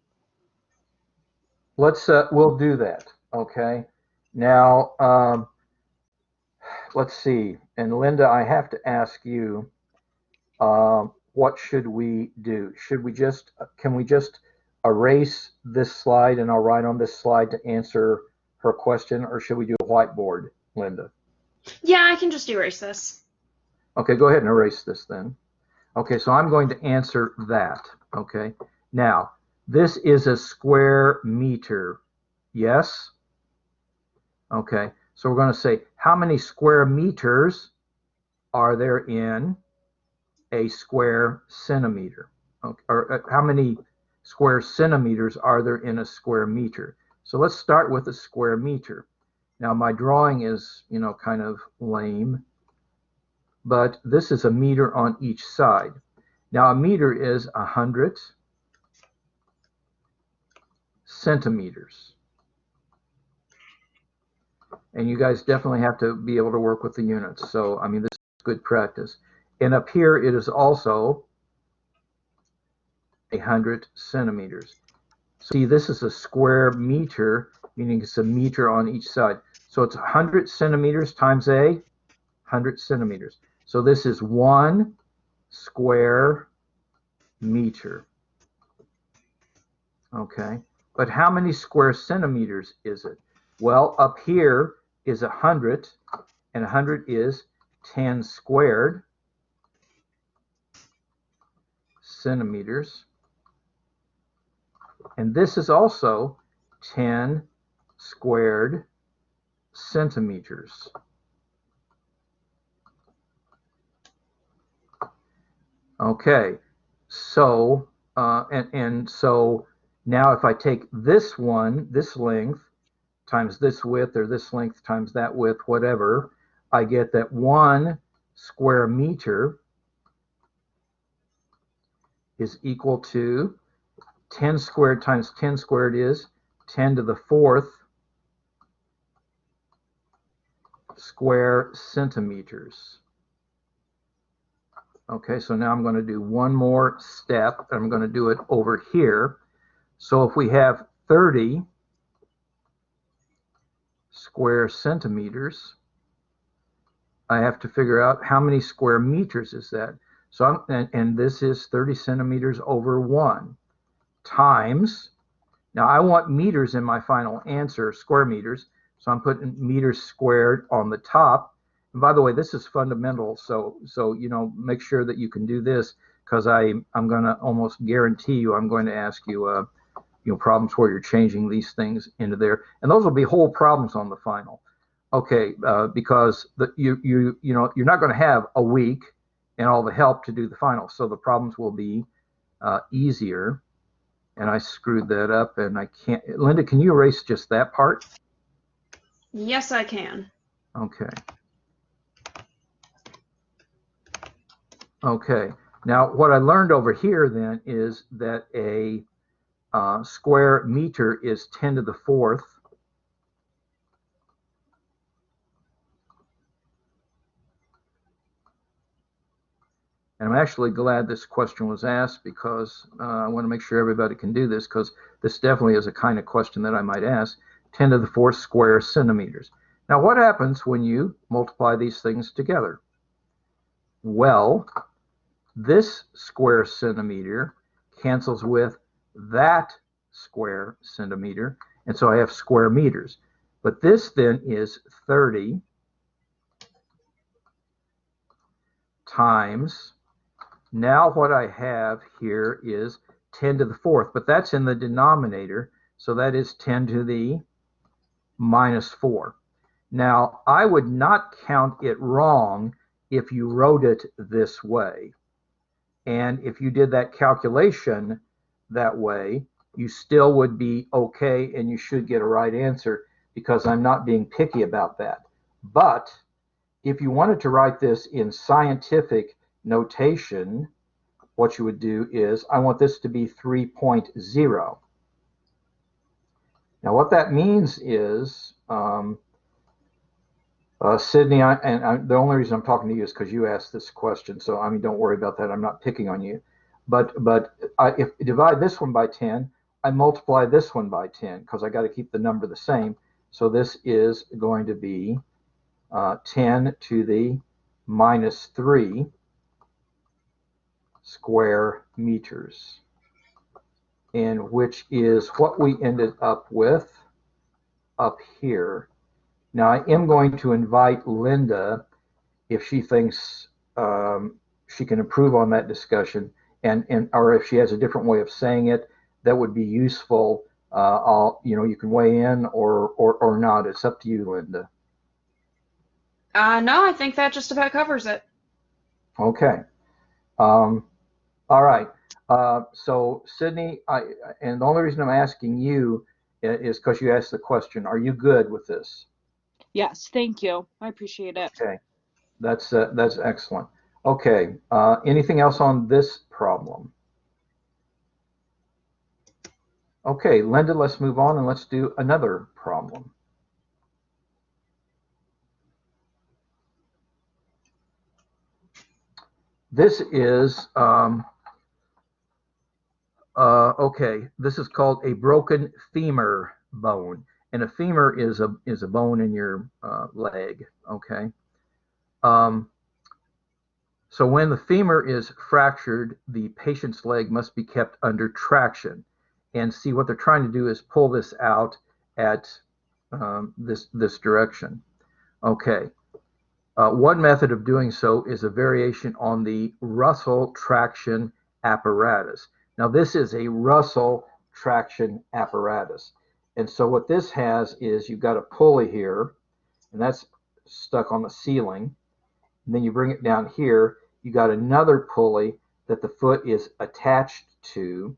Speaker 1: We'll do that. Okay. Now, let's see. And Linda, I have to ask you, what should we do? Can we just erase this slide and I'll write on this slide to answer her question, or should we do a whiteboard, Linda?
Speaker 2: Yeah, I can just erase this.
Speaker 1: Okay, go ahead and erase this then. Okay, so I'm going to answer that. Okay, now this is a square meter. Yes? Okay, so we're going to say how many square meters are there in a square centimeter? Okay, or how many square centimeters are there in a square meter? So let's start with a square meter. Now my drawing is, kind of lame, but this is a meter on each side. Now a meter is 100 centimeters. And you guys definitely have to be able to work with the units. So, I mean, this is good practice. And up here, it is also 100 centimeters. See, this is a square meter, meaning it's a meter on each side. So it's 100 centimeters times 100 centimeters. So this is 1 square meter. Okay, but how many square centimeters is it? Well, up here is 100, and 100 is 10 squared centimeters. And this is also 10 squared centimeters. Okay, so, so Now, if I take this one, this length, times this width, or this length times that width, whatever, I get that 1 square meter is equal to 10 squared times 10 squared is 10 to the 4th square centimeters. Okay, so now I'm going to do one more step, and I'm going to do it over here. So if we have 30 square centimeters, I have to figure out how many square meters is that. So and this is 30 centimeters over 1 times, now I want meters in my final answer, square meters, so I'm putting meters squared on the top. And by the way, this is fundamental, so you know, make sure that you can do this, because I'm going to almost guarantee you I'm going to ask you you know, problems where you're changing these things into there, and those will be whole problems on the final. Okay, because you know, you're not going to have a week and all the help to do the final, so the problems will be easier. And I screwed that up, and I can't. Linda, can you erase just that part?
Speaker 2: Yes, I can.
Speaker 1: Okay. Okay. Now, what I learned over here then is that a square meter is 10 to the 4th. And I'm actually glad this question was asked, because I want to make sure everybody can do this, because this definitely is a kind of question that I might ask. 10 to the 4th square centimeters. Now, what happens when you multiply these things together? Well, this square centimeter cancels with that square centimeter, and so I have square meters. But this then is 30 times, now what I have here is 10 to the 4th, but that's in the denominator, so that is 10 to the minus 4. Now, I would not count it wrong if you wrote it this way. And if you did that calculation that way, you still would be okay, and you should get a right answer, because I'm not being picky about that. But if you wanted to write this in scientific notation, what you would do is, I want this to be 3.0. Now, what that means is, Sydney, the only reason I'm talking to you is because you asked this question, so I mean, don't worry about that. I'm not picking on you. But if I divide this one by 10, I multiply this one by 10, because I got to keep the number the same. So this is going to be 10 to the minus 3 square meters, and which is what we ended up with up here. Now, I am going to invite Linda, if she thinks she can improve on that discussion, or if she has a different way of saying it that would be useful. You know, you can weigh in or not. It's up to you, Linda.
Speaker 2: No, I think that just about covers it.
Speaker 1: Okay. All right. So, Sydney, and the only reason I'm asking you is because you asked the question. Are you good with this?
Speaker 4: Yes, thank you. I appreciate it.
Speaker 1: Okay, that's excellent. Okay, anything else on this problem? Okay, Linda, let's move on and let's do another problem. This is okay. This is called a broken femur bone. And a femur is a bone in your leg, okay? So when the femur is fractured, the patient's leg must be kept under traction. And see, what they're trying to do is pull this out at this direction. Okay. One method of doing so is a variation on the Russell traction apparatus. Now, this is a Russell traction apparatus. And so what this has is, you've got a pulley here, and that's stuck on the ceiling. And then you bring it down here, you got another pulley that the foot is attached to.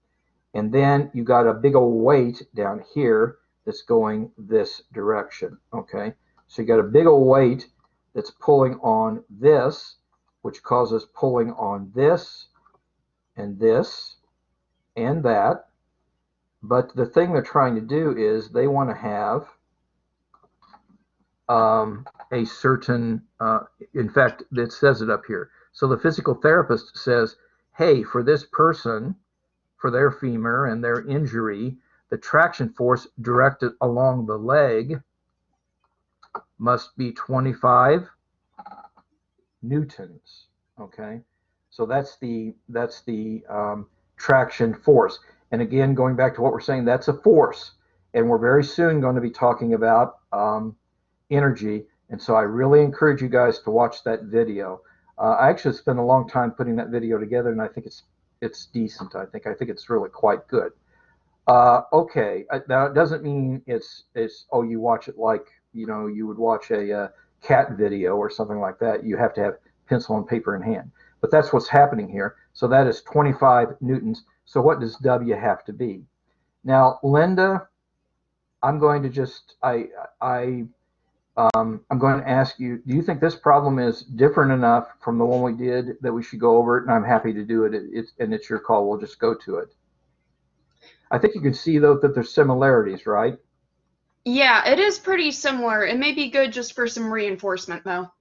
Speaker 1: and then you got a big old weight down here that's going this direction, okay? So you got a big old weight that's pulling on this, which causes pulling on this and that. But the thing they're trying to do is they want to have a certain, in fact, it says it up here. So the physical therapist says, hey, for this person, for their femur and their injury, the traction force directed along the leg must be 25 newtons. Okay, so that's the traction force. And again, going back to what we're saying, that's a force, and we're very soon going to be talking about energy. And so I really encourage you guys to watch that video. I actually spent a long time putting that video together, and I think it's decent. I think it's really quite good. Okay, now it doesn't mean it's oh, you watch it like you would watch a cat video or something like that. You have to have pencil and paper in hand. But that's what's happening here. So that is 25 newtons. So what does W have to be? Now, Linda, I'm going to just I'm going to ask you, do you think this problem is different enough from the one we did that we should go over it? And I'm happy to do it. And it's your call. We'll just go to it. I think you can see, though, that there's similarities, right?
Speaker 2: Yeah, it is pretty similar. It may be good just for some reinforcement, though.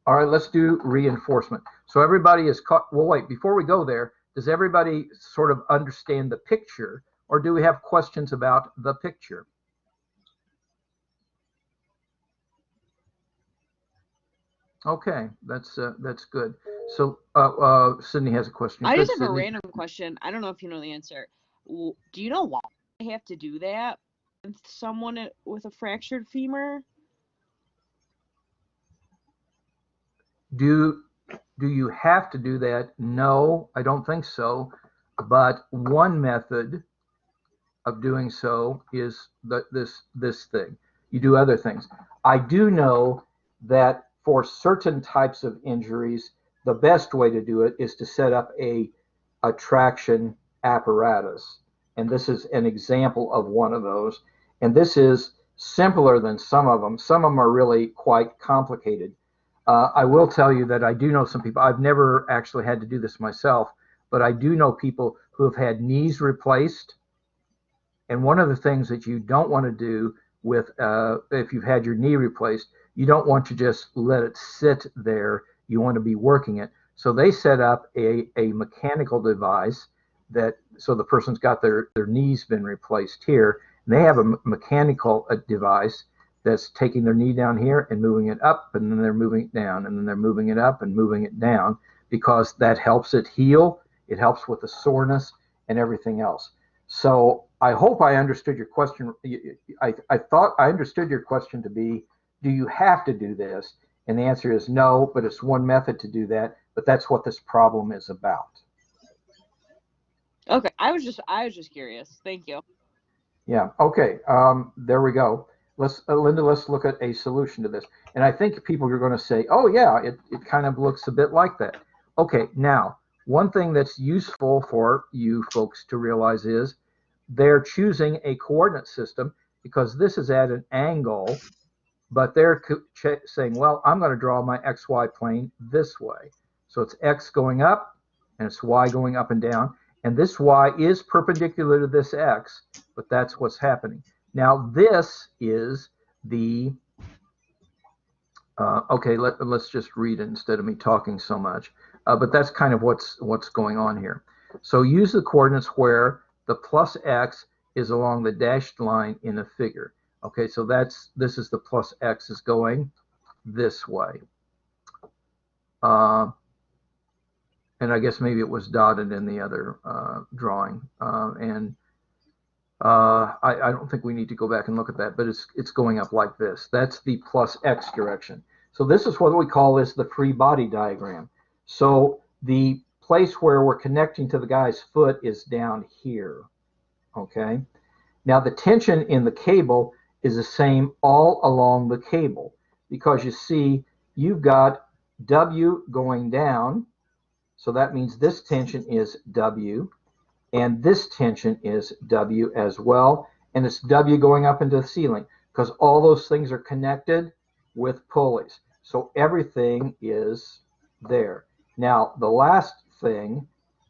Speaker 1: All right, let's do reinforcement. So everybody is caught. Well, wait, before we go there, does everybody sort of understand the picture, or do we have questions about the picture? Okay, that's good. So Sydney has a question.
Speaker 4: I just have
Speaker 1: Sydney.
Speaker 4: a random question. I don't know if you know the answer. Do you know why they have to do that with someone with a fractured femur?
Speaker 1: Do you have to do that? No, I don't think so. But one method of doing so is this thing. You do other things. I do know that for certain types of injuries, the best way to do it is to set up a traction apparatus. And this is an example of one of those. And this is simpler than some of them. Some of them are really quite complicated. I will tell you that I do know some people. I've never actually had to do this myself, but I do know people who have had knees replaced. And one of the things that you don't want to do with, if you've had your knee replaced, you don't want to just let it sit there. You want to be working it. So they set up a mechanical device that, so the person's got their knees been replaced here, and they have a mechanical device that's taking their knee down here and moving it up, and then they're moving it down, and then they're moving it up and moving it down, because that helps it heal. It helps with the soreness and everything else. So I hope I understood your question. I thought I understood your question to be, do you have to do this? And the answer is no, but it's one method to do that. But that's what this problem is about.
Speaker 4: Okay, I was just curious. Thank you.
Speaker 1: Yeah. Okay. There we go. Linda, let's look at a solution to this. And I think people are going to say, oh yeah, it kind of looks a bit like that. Okay. Now, one thing that's useful for you folks to realize is they're choosing a coordinate system because this is at an angle, but they're saying, well, I'm going to draw my XY plane this way. So it's X going up and it's Y going up and down. And this Y is perpendicular to this X, but that's what's happening. Now this is the, okay, let's just read it instead of me talking so much. But that's kind of what's going on here. So use the coordinates where the plus X is along the dashed line in a figure. Okay, so this is the plus X is going this way. And I guess maybe it was dotted in the other drawing. I don't think we need to go back and look at that, but it's going up like this. That's the plus X direction. So this is what we call the free body diagram. So the place where we're connecting to the guy's foot is down here. Okay. Now the tension in the cable is the same all along the cable, because you see you've got W going down. So that means this tension is W. And this tension is W as well. And it's W going up into the ceiling because all those things are connected with pulleys. So everything is there. Now, the last thing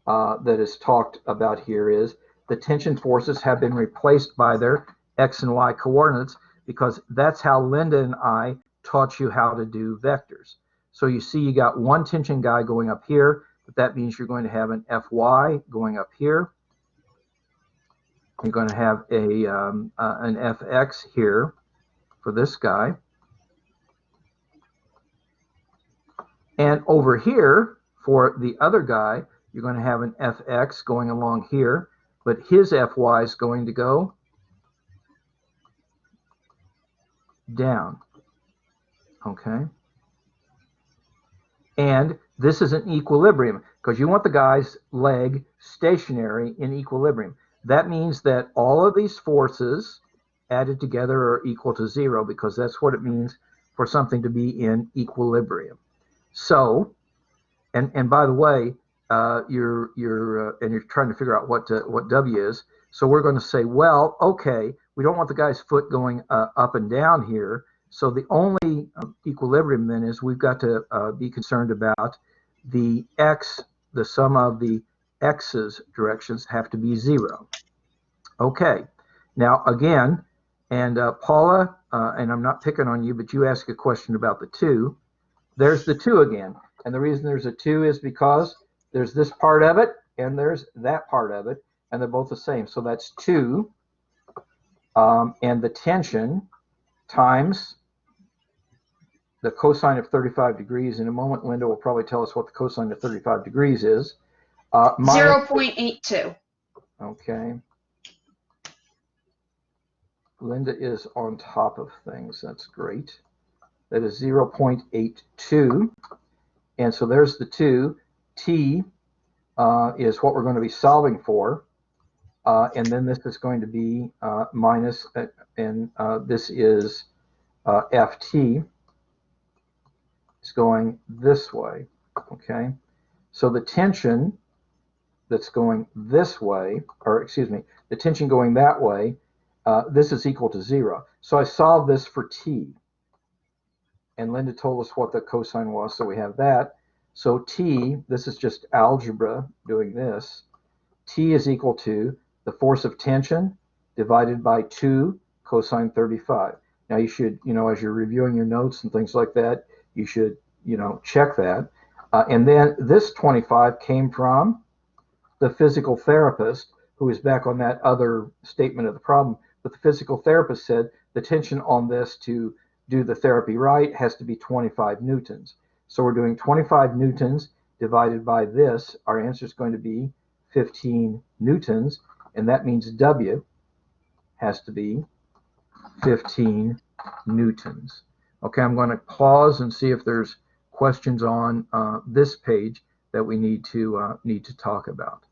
Speaker 1: that is talked about here is the tension forces have been replaced by their X and Y coordinates because that's how Linda and I taught you how to do vectors. So you see you got one tension guy going up here, but that means you're going to have an Fy going up here. You're going to have an Fx here for this guy. And over here, for the other guy, you're going to have an Fx going along here, but his Fy is going to go down. Okay? And this is an equilibrium because you want the guy's leg stationary in equilibrium. That means that all of these forces added together are equal to 0 because that's what it means for something to be in equilibrium. So, and by the way, you're trying to figure out what W is. So we're going to say, well, okay, we don't want the guy's foot going up and down here. So the only equilibrium then is we've got to be concerned about the X, the sum of the X's directions have to be 0. Okay, now again, and Paula, and I'm not picking on you, but you asked a question about the 2. There's the 2 again. And the reason there's a 2 is because there's this part of it and there's that part of it, and they're both the same. So that's 2, and the tension times the cosine of 35 degrees. In a moment, Linda will probably tell us what the cosine of 35 degrees is.
Speaker 2: 0.82.
Speaker 1: Okay. Linda is on top of things. That's great. That is 0.82. And so there's the 2. T is what we're going to be solving for. And then this is going to be minus, and this is Ft. It's going this way. Okay. So the tension that's going this way, or excuse me, the tension going that way, this is equal to 0. So I solved this for T. And Linda told us what the cosine was, so we have that. So T, this is just algebra doing this. T is equal to the force of tension divided by 2 cosine 35. Now you should, as you're reviewing your notes and things like that, you should, check that. And then this 25 came from the physical therapist, who is back on that other statement of the problem. But the physical therapist said the tension on this to do the therapy right has to be 25 newtons. So we're doing 25 newtons divided by this. Our answer is going to be 15 newtons, and that means W has to be 15 newtons. Okay, I'm going to pause and see if there's questions on this page that we need to talk about.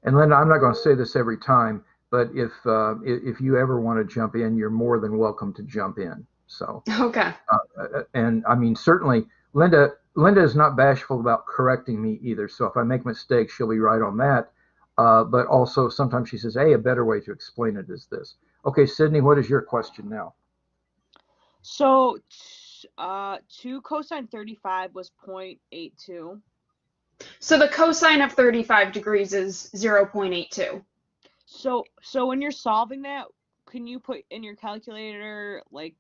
Speaker 1: And Linda, I'm not going to say this every time, but if you ever want to jump in, you're more than welcome to jump in. So
Speaker 2: Okay.
Speaker 1: And I mean, certainly Linda is not bashful about correcting me either. So if I make mistakes, she'll be right on that. But also sometimes she says, hey, a better way to explain it is this. Okay, Sydney, what is your question now?
Speaker 4: So 2 cosine 35 was 0.82.
Speaker 2: So the cosine of 35 degrees is 0.82.
Speaker 4: So when you're solving that, can you put in your calculator like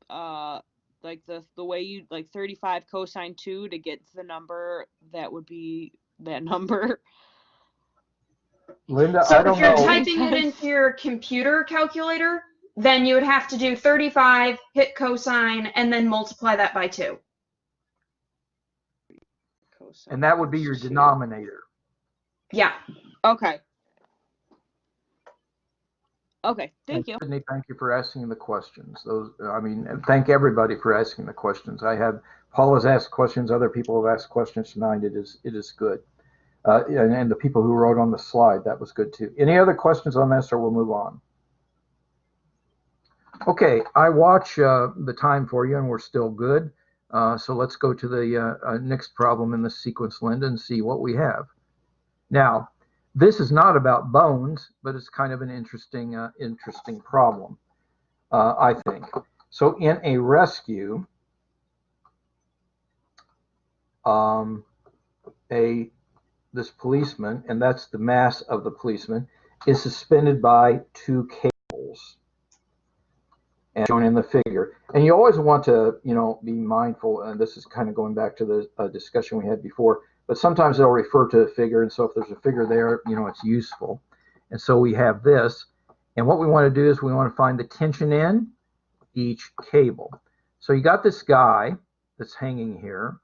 Speaker 4: the way you 35 cosine 2 to get to the number that would be that number?
Speaker 1: Linda,
Speaker 2: So
Speaker 1: I don't
Speaker 2: if you're
Speaker 1: know.
Speaker 2: typing it into your computer calculator, then you would have to do 35, hit cosine, and then multiply that by 2.
Speaker 1: And that would be your denominator.
Speaker 2: Yeah.
Speaker 4: Okay. Okay, thank you.
Speaker 1: Sydney, thank you for asking the questions. And thank everybody for asking the questions. Paul has asked questions, other people have asked questions tonight. It is good. And the people who wrote on the slide, that was good too. Any other questions on this, or we'll move on? Okay, I watch the time for you, and we're still good. So let's go to the next problem in the sequence, Linda, and see what we have. Now, this is not about bones, but it's kind of an interesting problem, I think. So in a rescue, this policeman, and that's the mass of the policeman, is suspended by 2 cables, and shown in the figure. And you always want to, be mindful, and this is kind of going back to the discussion we had before, but sometimes they'll refer to a figure, and so if there's a figure there, it's useful. And so we have this, and what we want to do is we want to find the tension in each cable. So you got this guy that's hanging here,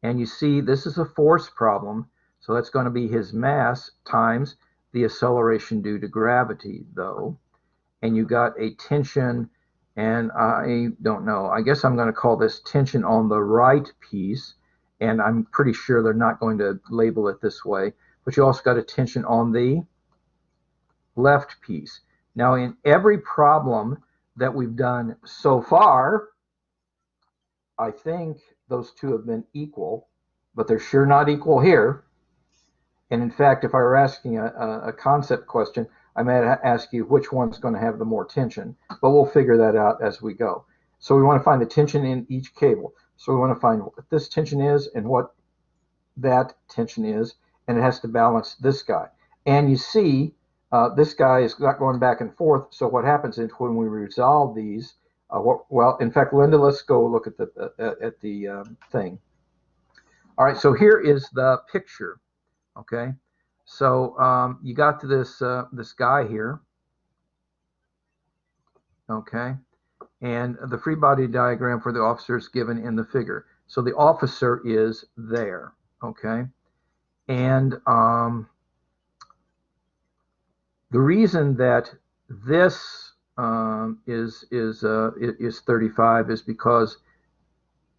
Speaker 1: and you see this is a force problem, so that's going to be his mass times the acceleration due to gravity, though. And you got a tension, and I don't know, I guess I'm going to call this tension on the right piece, and I'm pretty sure they're not going to label it this way, but you also got a tension on the left piece. Now, in every problem that we've done so far, I think those two have been equal, but they're sure not equal here. And in fact, if I were asking a concept question, I might ask you which one's going to have the more tension, but we'll figure that out as we go. So we want to find the tension in each cable. So we want to find what this tension is and what that tension is, and it has to balance this guy. And you see, this guy is not going back and forth, so what happens is when we resolve these, well, in fact, Linda, let's go look at the thing. All right, so here is the picture. Okay, so you got to this guy here. Okay, and the free body diagram for the officer is given in the figure. So the officer is there. Okay, and the reason that this is 35 is because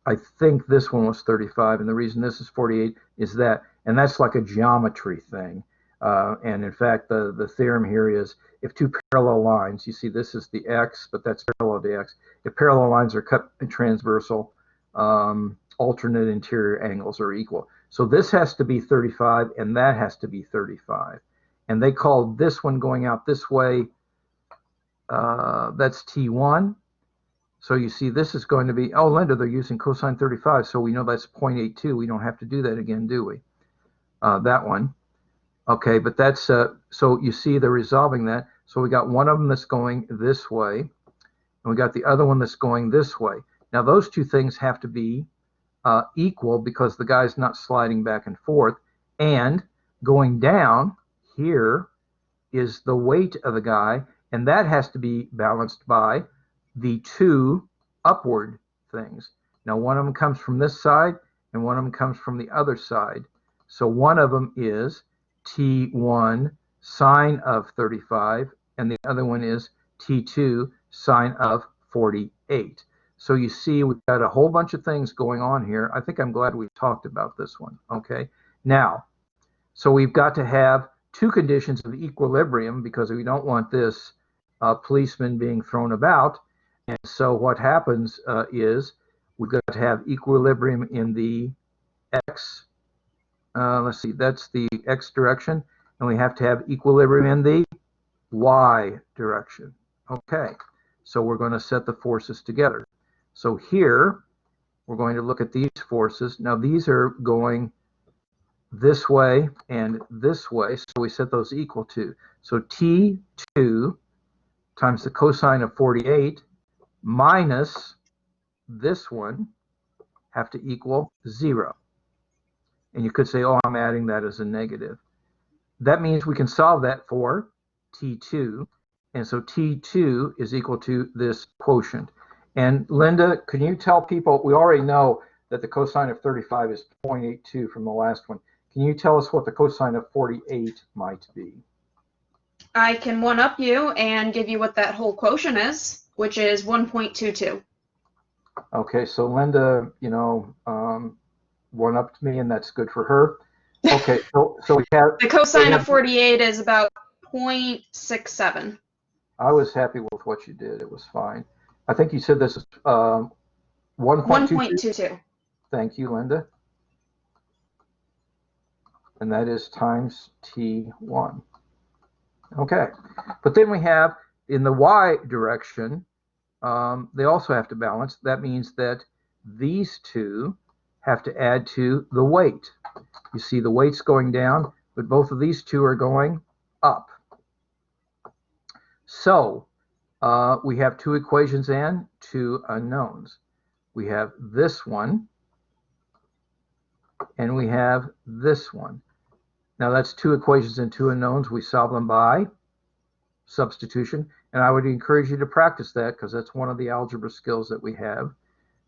Speaker 1: I think this one was 35, and the reason this is 48 is that, and that's like a geometry thing. And in fact, the theorem here is if 2 parallel lines, you see this is the x, but that's parallel to x. If parallel lines are cut in transversal, alternate interior angles are equal. So this has to be 35, and that has to be 35. And they called this one going out this way, that's T1. So you see this is going to be, oh, Linda, they're using cosine 35, so we know that's 0.82. We don't have to do that again, do we? That one. Okay, but that's, so you see they're resolving that. So we got one of them that's going this way, and we got the other one that's going this way. Now those two things have to be equal because the guy's not sliding back and forth, and going down here is the weight of the guy, and that has to be balanced by the 2 upward things. Now one of them comes from this side and one of them comes from the other side. So one of them is T1 sine of 35 and the other one is T2 sine of 48. So you see we've got a whole bunch of things going on here. I think I'm glad we talked about this one. Okay, now so we've got to have 2 conditions of equilibrium because we don't want this policeman being thrown about. And so what happens is we've got to have equilibrium in the x, let's see, that's the x direction, and we have to have equilibrium in the y direction. Okay, so we're going to set the forces together. So here we're going to look at these forces. Now these are going this way and this way, so we set those equal to. So T2 times the cosine of 48 minus this one have to equal 0. And you could say, oh, I'm adding that as a negative. That means we can solve that for T2. And so T2 is equal to this quotient. And Linda, can you tell people, we already know that the cosine of 35 is 0.82 from the last one. Can you tell us what the cosine of 48 might be?
Speaker 2: I can one-up you and give you what that whole quotient is, which is 1.22.
Speaker 1: Okay, so Linda, one-upped me, and that's good for her. Okay, so we have...
Speaker 2: The cosine of 48 is about 0.67.
Speaker 1: I was happy with what you did. It was fine. I think you said this is 1.22.
Speaker 2: 1.22.
Speaker 1: Thank you, Linda. And that is times T1. Okay, but then we have in the y direction, they also have to balance. That means that these two have to add to the weight. You see the weight's going down, but both of these two are going up. So we have two equations and two unknowns. We have this one, and we have this one. Now that's two equations and two unknowns. We solve them by substitution, and I would encourage you to practice that because that's one of the algebra skills that we have.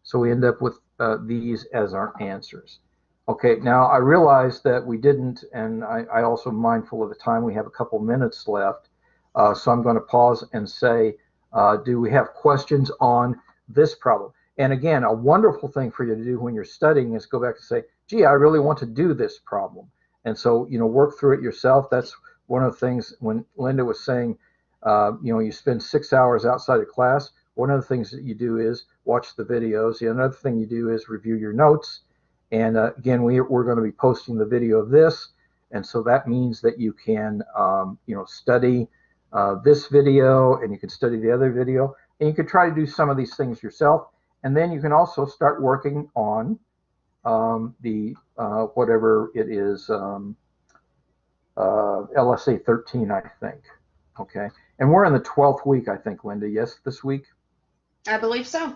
Speaker 1: So we end up with these as our answers. Okay, now I realize that we didn't, and I also am mindful of the time. We have a couple minutes left, so I'm going to pause and say, do we have questions on this problem? And again, a wonderful thing for you to do when you're studying is go back and say, gee, I really want to do this problem. And so, work through it yourself. That's one of the things when Linda was saying, you spend 6 hours outside of class. One of the things that you do is watch the videos. Another thing you do is review your notes. And again, we're going to be posting the video of this. And so that means that you can, study this video, and you can study the other video, and you can try to do some of these things yourself. And then you can also start working on the whatever it is, LSA 13, I think. Okay, and we're in the 12th week, I think, Linda. Yes, this week.
Speaker 2: I believe so.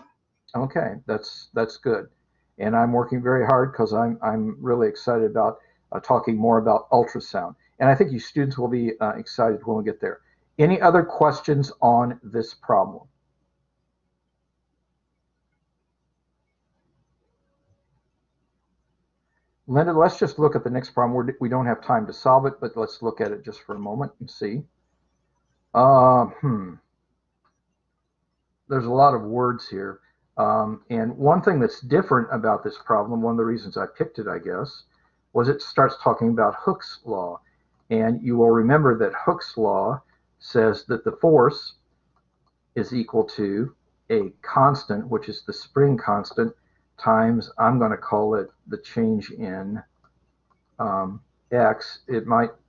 Speaker 1: Okay, that's good. And I'm working very hard because I'm really excited about talking more about ultrasound. And I think you students will be excited when we get there. Any other questions on this problem? Linda, let's just look at the next problem. We don't have time to solve it, but let's look at it just for a moment and see. There's a lot of words here. And one thing that's different about this problem, one of the reasons I picked it, I guess, was it starts talking about Hooke's law. And you will remember that Hooke's law says that the force is equal to a constant, which is the spring constant, times, I'm going to call it the change in X.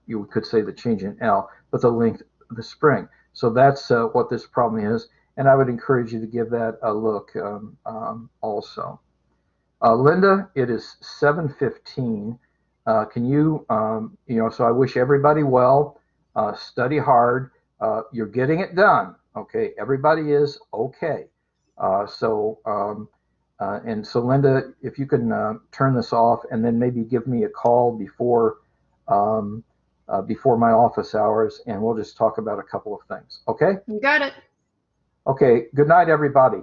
Speaker 1: You could say the change in L, but the length of the spring. So that's what this problem is. And I would encourage you to give that a look also. Linda, it is 7:15. Can you, so I wish everybody well. Study hard. You're getting it done. Okay, everybody is okay. And so Linda, if you can turn this off and then maybe give me a call before my office hours, and we'll just talk about a couple of things. Okay?
Speaker 2: You got it.
Speaker 1: Okay. Good night, everybody.